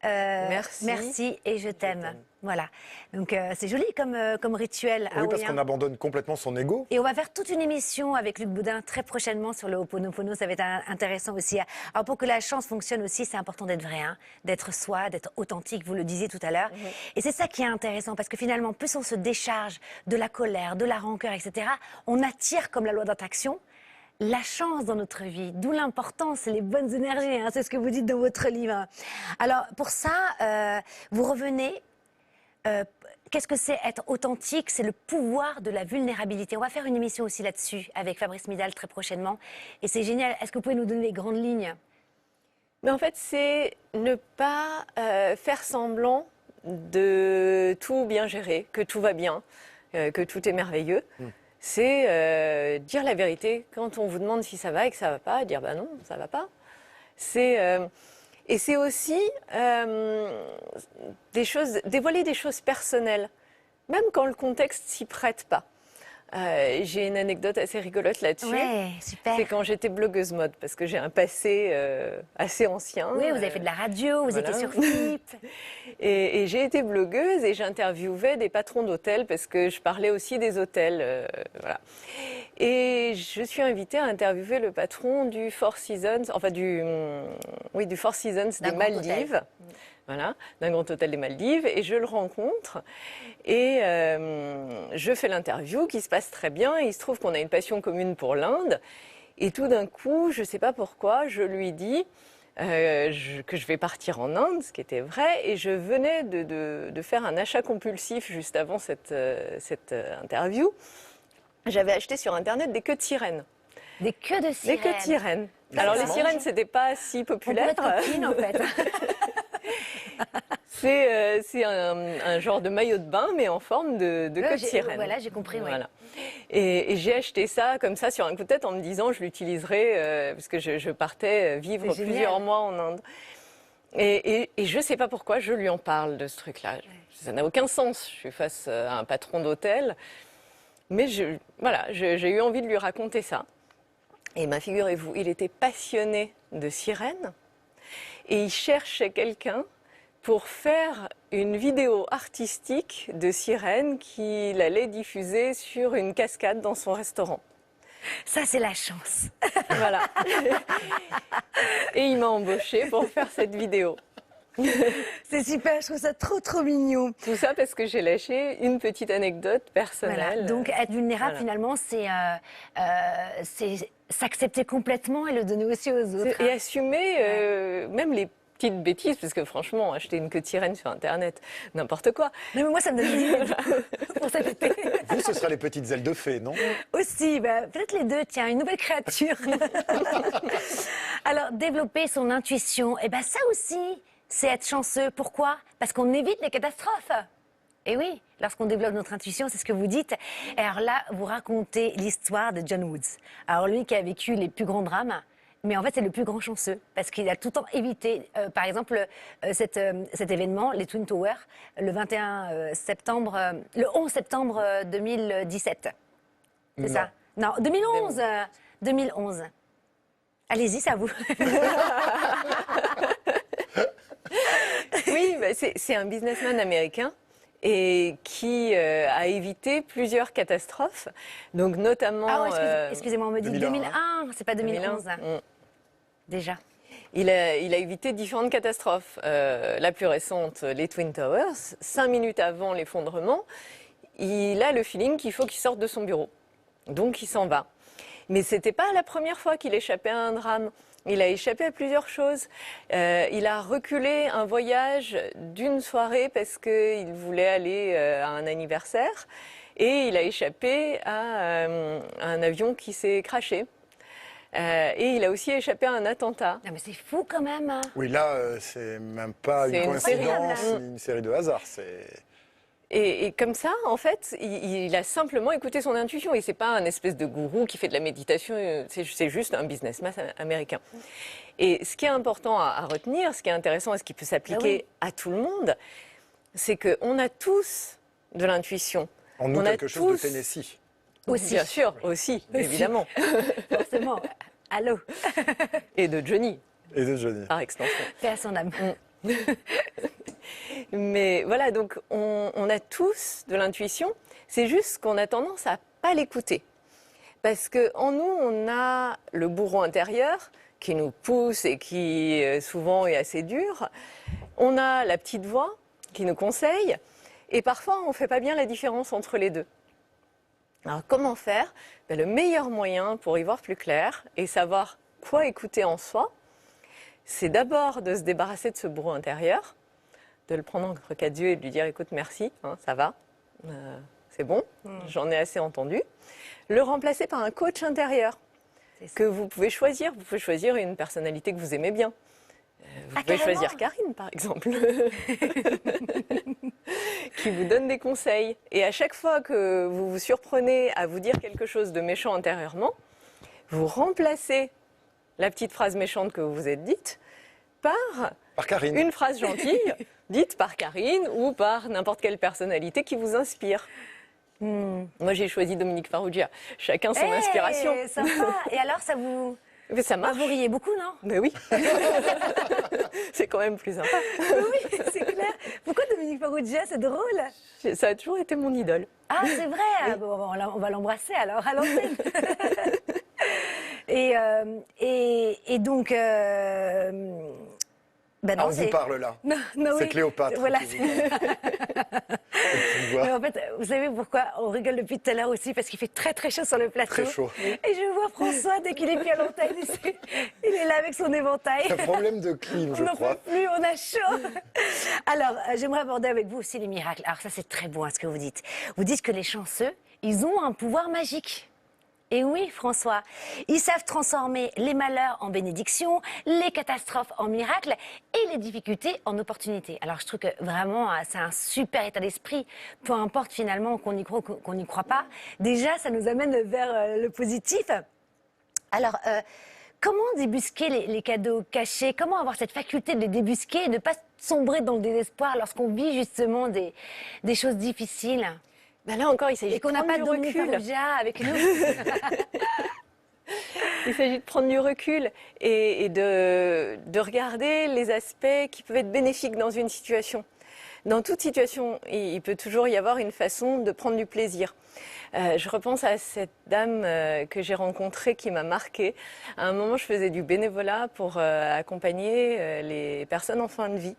merci et je t'aime. Voilà. Donc, c'est joli comme rituel. Oui, parce qu'on abandonne complètement son ego. Et on va faire toute une émission avec Luc Boudin très prochainement sur le Ho'oponopono. Ça va être intéressant aussi. Alors, pour que la chance fonctionne aussi, c'est important d'être vrai, hein, d'être soi, d'être authentique, vous le disiez tout à l'heure. Et c'est ça qui est intéressant, parce que finalement, plus on se décharge de la colère, de la rancœur, etc., on attire, comme la loi d'attraction, la chance dans notre vie, d'où l'importance, les bonnes énergies, hein, c'est ce que vous dites dans votre livre. Alors, pour ça, vous revenez... qu'est-ce que c'est être authentique? C'est le pouvoir de la vulnérabilité. On va faire une émission aussi là-dessus avec Fabrice Midal très prochainement. Et c'est génial. Est-ce que vous pouvez nous donner les grandes lignes? Mais en fait, c'est ne pas faire semblant de tout bien gérer, que tout va bien, que tout est merveilleux. C'est dire la vérité. Quand on vous demande si ça va et que ça va pas, dire bah non, ça va pas. Et c'est aussi dévoiler des choses personnelles, même quand le contexte s'y prête pas. J'ai une anecdote assez rigolote là-dessus. Ouais, super. C'est quand j'étais blogueuse mode, parce que j'ai un passé assez ancien. Oui, vous avez fait de la radio, vous étiez sur Flip. Et j'ai été blogueuse et j'interviewais des patrons d'hôtels parce que je parlais aussi des hôtels. Voilà. Et je suis invitée à interviewer le patron du Four Seasons, enfin du Four Seasons des Maldives. Voilà, d'un grand hôtel des Maldives, et je le rencontre, et je fais l'interview qui se passe très bien, et il se trouve qu'on a une passion commune pour l'Inde, et tout d'un coup, je ne sais pas pourquoi, je lui dis que je vais partir en Inde, ce qui était vrai, et je venais de faire un achat compulsif juste avant cette interview. J'avais acheté sur Internet des queues de sirènes. Des queues de sirènes. Des queues de sirènes. Alors les sirènes, c'était pas si populaire. On pourrait être copines, en fait. C'est un genre de maillot de bain, mais en forme de queue de sirène. Voilà, j'ai compris. Voilà. Et j'ai acheté ça comme ça sur un coup de tête en me disant je l'utiliserai parce que je partais vivre plusieurs mois en Inde. Et je ne sais pas pourquoi je lui en parle de ce truc-là. Ça n'a aucun sens. Je suis face à un patron d'hôtel. Mais j'ai eu envie de lui raconter ça. Et bien, figurez-vous, il était passionné de sirènes et il cherchait quelqu'un pour faire une vidéo artistique de sirènes qu'il allait diffuser sur une cascade dans son restaurant. Ça, c'est la chance. Voilà. Et il m'a embauchée pour faire cette vidéo. C'est super, je trouve ça trop, trop mignon. Tout ça parce que j'ai lâché une petite anecdote personnelle. Voilà. Donc, être vulnérable, finalement, c'est s'accepter complètement et le donner aussi aux autres. Et assumer même les petite bêtise, parce que franchement, acheter une queue de sirène sur Internet, n'importe quoi. Non, mais moi, ça me donne des idées pour cet été. Vous, ce sera les petites ailes de fée, non? Aussi, peut-être les deux, tiens, une nouvelle créature. Alors, développer son intuition, ça aussi, c'est être chanceux. Pourquoi? Parce qu'on évite les catastrophes. Et oui, lorsqu'on développe notre intuition, c'est ce que vous dites. Et alors là, vous racontez l'histoire de John Woods. Alors lui qui a vécu les plus grands drames, mais en fait c'est le plus grand chanceux parce qu'il a tout le temps évité, par exemple, cet événement, les Twin Towers, le 11 septembre 2017. C'est ça? Non, 2011. 2011. Allez-y, c'est à vous. Oui, c'est un businessman américain et qui a évité plusieurs catastrophes, donc notamment... Ah ouais, excusez-moi, on me dit 2001, 2001, c'est pas 2011. 2001. Déjà. Il a évité différentes catastrophes. La plus récente, les Twin Towers, 5 minutes avant l'effondrement, il a le feeling qu'il faut qu'il sorte de son bureau. Donc il s'en va. Mais ce n'était pas la première fois qu'il échappait à un drame. Il a échappé à plusieurs choses. Il a reculé un voyage d'une soirée parce qu'il voulait aller à un anniversaire. Et il a échappé à un avion qui s'est crashé. Et il a aussi échappé à un attentat. Non, mais c'est fou quand même. Oui, là, c'est même pas C'est une une série. coïncidence, ni une série de hasards. Et comme ça, en fait, il a simplement écouté son intuition. Et c'est pas un espèce de gourou qui fait de la méditation, c'est juste un businessman américain. Et ce qui est important à retenir, ce qui est intéressant et ce qui peut s'appliquer à tout le monde, c'est qu'on a tous de l'intuition. En nous, quelque chose de Tennessee. Aussi. Bien sûr, aussi, évidemment. Forcément. Allô. Et de Johnny, Et de Johnny. par extension. Paix à son âme. Mais voilà, donc on a tous de l'intuition. C'est juste qu'on a tendance à pas l'écouter. Parce qu'en nous, on a le bourreau intérieur qui nous pousse et qui souvent est assez dur. On a la petite voix qui nous conseille. Et parfois, on ne fait pas bien la différence entre les deux. Alors comment faire? Le meilleur moyen pour y voir plus clair et savoir quoi écouter en soi, c'est d'abord de se débarrasser de ce bourreau intérieur, de le prendre entre quatre yeux et de lui dire écoute merci, ça va, c'est bon, j'en ai assez entendu. Le remplacer par un coach intérieur que vous pouvez choisir. Vous pouvez choisir une personnalité que vous aimez bien. Vous pouvez choisir Karine, par exemple, qui vous donne des conseils. Et à chaque fois que vous vous surprenez à vous dire quelque chose de méchant intérieurement, vous remplacez la petite phrase méchante que vous vous êtes dite par Karine. une phrase gentille dite par Karine ou par n'importe quelle personnalité qui vous inspire. Moi, j'ai choisi Dominique Farrugia. Chacun son inspiration. Sympa. Et alors, ça vous... Mais ça marche. Vous riez beaucoup, non? Mais oui. C'est quand même plus sympa. Oui, c'est clair. Pourquoi Dominique Farrugia? C'est drôle. Ça a toujours été mon idole. Ah, c'est vrai. Oui. Bon, on va l'embrasser alors à l'antenne. Et donc... on vous parle là. Non, c'est oui. Cléopâtre. Voilà. Mais en fait, vous savez pourquoi on rigole depuis tout à l'heure aussi? Parce qu'il fait très très chaud sur le plateau. Très chaud. Et je vois François, dès qu'il est plus à l'antenne, il est là avec son éventail. Un problème de clim, je On n'en crois. peut plus, on a chaud. Alors, j'aimerais aborder avec vous aussi les miracles. Alors ça, c'est très bon ce que vous dites. Vous dites que les chanceux, ils ont un pouvoir magique. Et oui, François, ils savent transformer les malheurs en bénédictions, les catastrophes en miracles et les difficultés en opportunités. Alors, je trouve que vraiment, c'est un super état d'esprit. Peu importe finalement qu'on y croit ou qu'on n'y croit pas. Déjà, ça nous amène vers le positif. Alors, comment débusquer les cadeaux cachés? Comment avoir cette faculté de les débusquer et de ne pas sombrer dans le désespoir lorsqu'on vit justement des choses difficiles? Là encore, il s'agit de prendre du recul. Et qu'on n'a pas de Farrugia avec nous. Il s'agit de prendre du recul et de regarder les aspects qui peuvent être bénéfiques dans une situation. Dans toute situation, il peut toujours y avoir une façon de prendre du plaisir. Je repense à cette dame que j'ai rencontrée qui m'a marquée. À un moment, je faisais du bénévolat pour accompagner les personnes en fin de vie.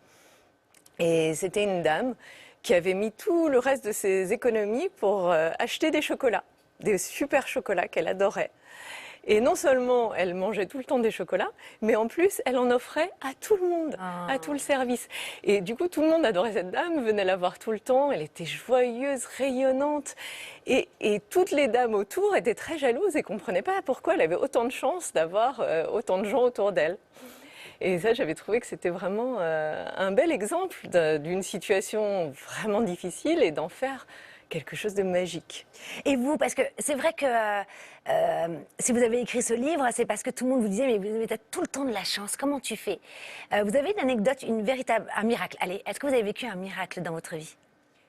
Et c'était une dame qui avait mis tout le reste de ses économies pour acheter des chocolats, des super chocolats qu'elle adorait. Et non seulement elle mangeait tout le temps des chocolats, mais en plus elle en offrait à tout le monde, à tout le service. Et du coup tout le monde adorait cette dame, venait la voir tout le temps, elle était joyeuse, rayonnante. Et toutes les dames autour étaient très jalouses et ne comprenaient pas pourquoi elle avait autant de chance d'avoir autant de gens autour d'elle. Et ça, j'avais trouvé que c'était vraiment un bel exemple d'une situation vraiment difficile et d'en faire quelque chose de magique. Et vous, parce que c'est vrai que si vous avez écrit ce livre, c'est parce que tout le monde vous disait, mais vous avez tout le temps de la chance, comment tu fais? Vous avez une anecdote, un miracle. Allez, est-ce que vous avez vécu un miracle dans votre vie?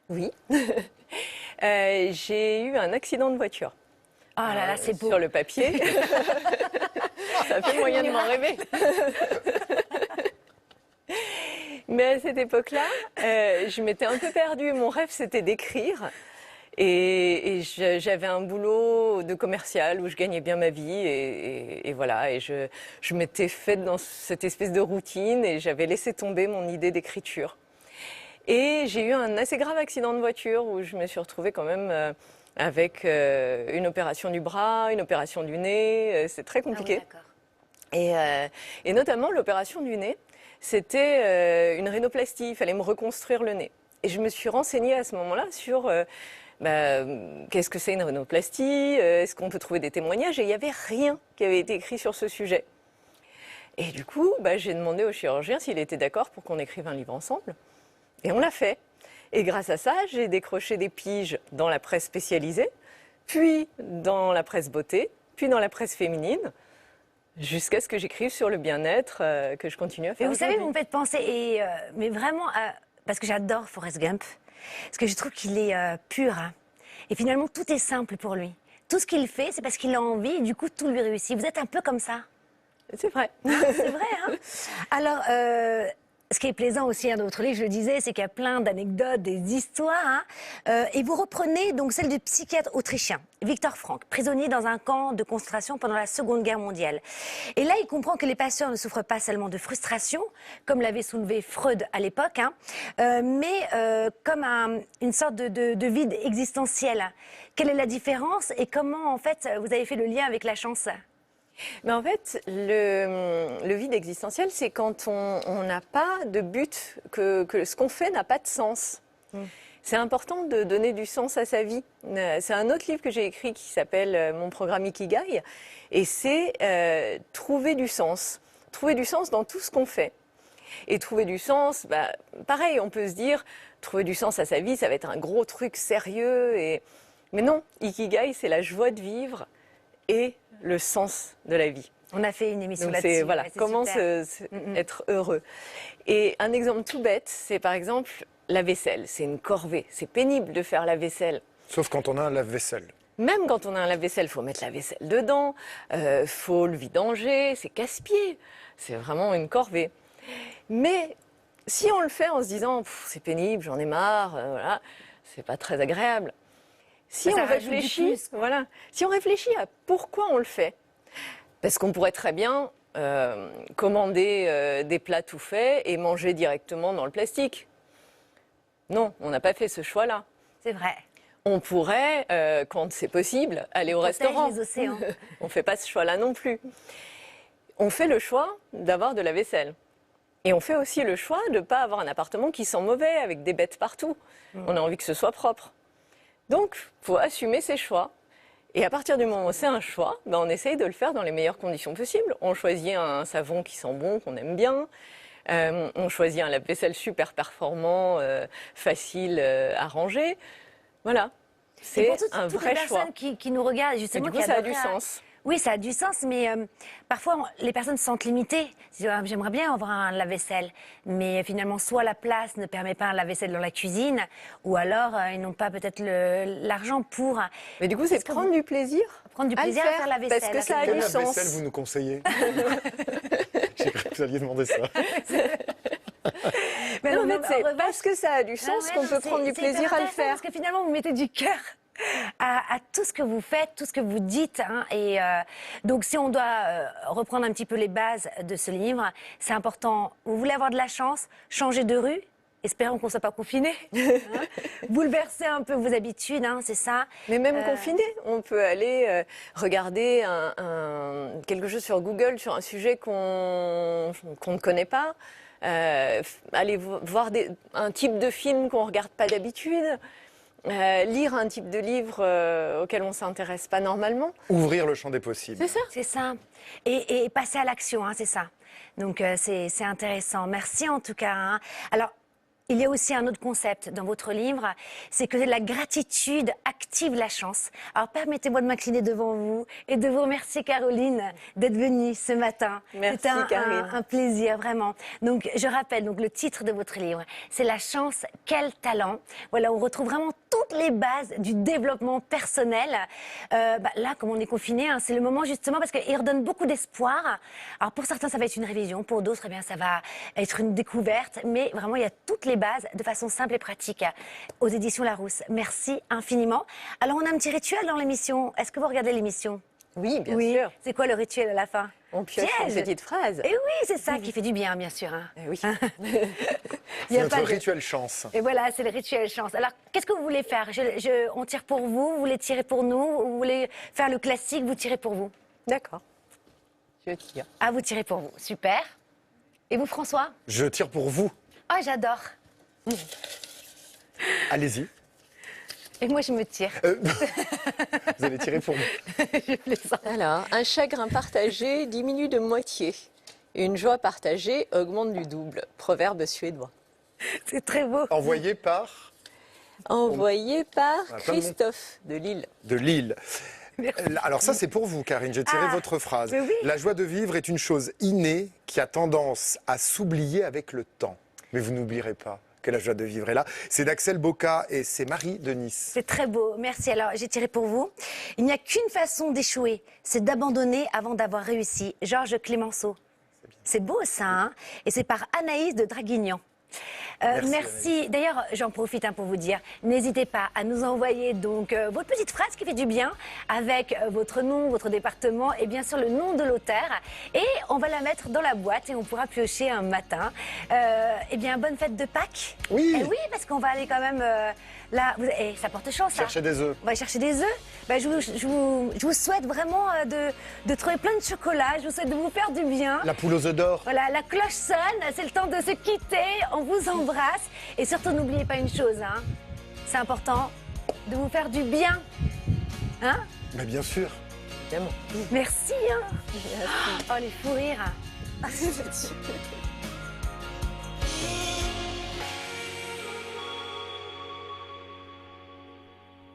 Oui. J'ai eu un accident de voiture. Oh là là, c'est beau. Sur le papier. Ça fait moyennement rêver. Mais à cette époque-là, je m'étais un peu perdue. Mon rêve, c'était d'écrire. Et j'avais un boulot de commercial où je gagnais bien ma vie. Et voilà. Et je m'étais faite dans cette espèce de routine et j'avais laissé tomber mon idée d'écriture. Et j'ai eu un assez grave accident de voiture où je me suis retrouvée quand même avec une opération du bras, une opération du nez. C'est très compliqué. Ah oui, et notamment l'opération du nez, c'était une rhinoplastie. Il fallait me reconstruire le nez. Et je me suis renseignée à ce moment-là sur qu'est-ce que c'est une rhinoplastie, est-ce qu'on peut trouver des témoignages. Et il n'y avait rien qui avait été écrit sur ce sujet. Et du coup, j'ai demandé au chirurgien s'il était d'accord pour qu'on écrive un livre ensemble. Et on l'a fait. Et grâce à ça, j'ai décroché des piges dans la presse spécialisée, puis dans la presse beauté, puis dans la presse féminine, jusqu'à ce que j'écrive sur le bien-être que je continue à faire. Mais vous savez, aujourd'hui. vous me faites penser, mais vraiment, parce que j'adore Forrest Gump, parce que je trouve qu'il est pur. Hein. Et finalement, tout est simple pour lui. Tout ce qu'il fait, c'est parce qu'il a envie, et du coup, tout lui réussit. Vous êtes un peu comme ça. C'est vrai. C'est vrai, hein. Alors, ce qui est plaisant aussi dans votre livre, je le disais, c'est qu'il y a plein d'anecdotes, des histoires. Hein. Et vous reprenez donc celle du psychiatre autrichien, Viktor Frankl, prisonnier dans un camp de concentration pendant la Seconde Guerre mondiale. Et là, il comprend que les patients ne souffrent pas seulement de frustration, comme l'avait soulevé Freud à l'époque, hein, mais comme une sorte de vide existentiel. Quelle est la différence et comment, en fait, vous avez fait le lien avec la chance ? Mais en fait, le vide existentiel, c'est quand on n'a pas de but, que ce qu'on fait n'a pas de sens. C'est important de donner du sens à sa vie. C'est un autre livre que j'ai écrit qui s'appelle Mon programme Ikigai. Et c'est trouver du sens. Trouver du sens dans tout ce qu'on fait. Et trouver du sens, pareil, on peut se dire, trouver du sens à sa vie, ça va être un gros truc sérieux. Mais non, Ikigai, c'est la joie de vivre et le sens de la vie. On a fait une émission Donc là-dessus. voilà, comment être heureux. Et un exemple tout bête, c'est par exemple la vaisselle. C'est une corvée, c'est pénible de faire la vaisselle. Sauf quand on a un lave-vaisselle. Même quand on a un lave-vaisselle, il faut mettre la vaisselle dedans, faut le vidanger, c'est casse-pied. C'est vraiment une corvée. Mais si on le fait en se disant c'est pénible, j'en ai marre, voilà, c'est pas très agréable. Si on réfléchit, voilà, si on réfléchit à pourquoi on le fait, parce qu'on pourrait très bien commander des plats tout faits et manger directement dans le plastique. Non, on n'a pas fait ce choix-là. C'est vrai. On pourrait, quand c'est possible, aller au restaurant. Les océans. On ne fait pas ce choix-là non plus. On fait le choix d'avoir de la vaisselle. Et on fait aussi le choix de ne pas avoir un appartement qui sent mauvais, avec des bêtes partout. On a envie que ce soit propre. Donc, il faut assumer ses choix. Et à partir du moment où c'est un choix, on essaye de le faire dans les meilleures conditions possibles. On choisit un savon qui sent bon, qu'on aime bien. On choisit un lave-vaisselle super performant, facile à ranger. Voilà, c'est un vrai choix. Pour toutes les personnes qui nous regardent, justement, et du coup, ça a du sens. Oui, ça a du sens, mais parfois, les personnes se sentent limitées. Ils disent, j'aimerais bien avoir un lave-vaisselle, mais finalement, soit la place ne permet pas un lave-vaisselle dans la cuisine, ou alors ils n'ont pas peut-être l'argent pour... Mais du coup, c'est prendre du plaisir. Prendre du plaisir à faire la vaisselle. Parce que ça a du sens. Quelle lave-vaisselle vous nous conseillez? J'ai cru que vous alliez demander ça. Mais non, mais c'est parce que ça a du sens qu'on peut prendre du plaisir à le faire. Parce que finalement, vous mettez du cœur à tout ce que vous faites, tout ce que vous dites. Hein, et donc, si on doit reprendre un petit peu les bases de ce livre, c'est important. Vous voulez avoir de la chance, changer de rue, Espérons qu'on ne soit pas confinés. Hein. Bouleverser un peu vos habitudes, hein, c'est ça. Mais même confiné, on peut aller regarder quelque chose sur Google sur un sujet qu'on ne connaît pas, aller voir un type de film qu'on ne regarde pas d'habitude, lire un type de livre auquel on ne s'intéresse pas normalement. Ouvrir le champ des possibles. C'est ça. C'est ça. Et passer à l'action, hein, c'est ça. Donc c'est intéressant. Merci en tout cas. Hein. Alors, il y a aussi un autre concept dans votre livre, c'est que la gratitude active la chance. Alors permettez-moi de m'incliner devant vous et de vous remercier Caroline d'être venue ce matin. Merci C'était Karine. un plaisir vraiment. Donc je rappelle donc le titre de votre livre, c'est La chance, quel talent. Voilà, on retrouve vraiment toutes les bases du développement personnel. Là, comme on est confiné, hein, c'est le moment justement parce qu'il redonne beaucoup d'espoir. Alors pour certains, ça va être une révision, pour d'autres, eh bien, ça va être une découverte, mais vraiment il y a toutes les bases de façon simple et pratique aux éditions Larousse. Merci infiniment. Alors on a un petit rituel dans l'émission. Est-ce que vous regardez l'émission? Oui, bien sûr. C'est quoi le rituel à la fin? On pioche une petite phrase. Et oui, c'est ça qui fait du bien, bien sûr. Hein. Oui. Il y a C'est pas notre de- rituel chance. Et voilà, c'est le rituel chance. Alors, qu'est-ce que vous voulez faire? On tire pour vous, vous voulez tirer pour nous, vous voulez faire le classique, vous tirez pour vous? D'accord. Je tire. Ah, vous tirez pour vous, super. Et vous, François? Je tire pour vous. Ah, j'adore. Allez-y. Et moi, je me tire. Vous allez tirer pour nous. Je plaisante. Alors, un chagrin partagé diminue de moitié. Une joie partagée augmente du double. Proverbe suédois. C'est très beau. Envoyé par Envoyé par plein de monde. Christophe de Lille. de Lille. Merci. Alors ça, c'est pour vous, Karine. J'ai tiré Ah, votre phrase. mais oui. La joie de vivre est une chose innée qui a tendance à s'oublier avec le temps. Mais vous n'oublierez pas que la joie de vivre est là. C'est d'Axel Boca et c'est Marie de Nice. C'est très beau, merci. Alors, j'ai tiré pour vous. Il n'y a qu'une façon d'échouer, c'est d'abandonner avant d'avoir réussi. Georges Clémenceau. C'est beau ça, hein? Et c'est par Anaïs de Draguignan. Merci. D'ailleurs, j'en profite pour vous dire, n'hésitez pas à nous envoyer donc votre petite phrase qui fait du bien avec votre nom, votre département et bien sûr le nom de l'auteur. Et on va la mettre dans la boîte et on pourra piocher un matin. Eh bien, bonne fête de Pâques. Oui. Eh oui, parce qu'on va aller quand même là. Ça porte chance, ça. Cherchez des œufs. On va chercher des œufs. Je vous souhaite vraiment de trouver plein de chocolat. Je vous souhaite de vous faire du bien. La poule aux œufs d'or. Voilà, la cloche sonne, c'est le temps de se quitter. On vous embrasse. Et surtout, n'oubliez pas une chose, hein. C'est important de vous faire du bien. Hein? Mais bien sûr. Évidemment. Merci. Hein. Merci. Oh, les fous rires.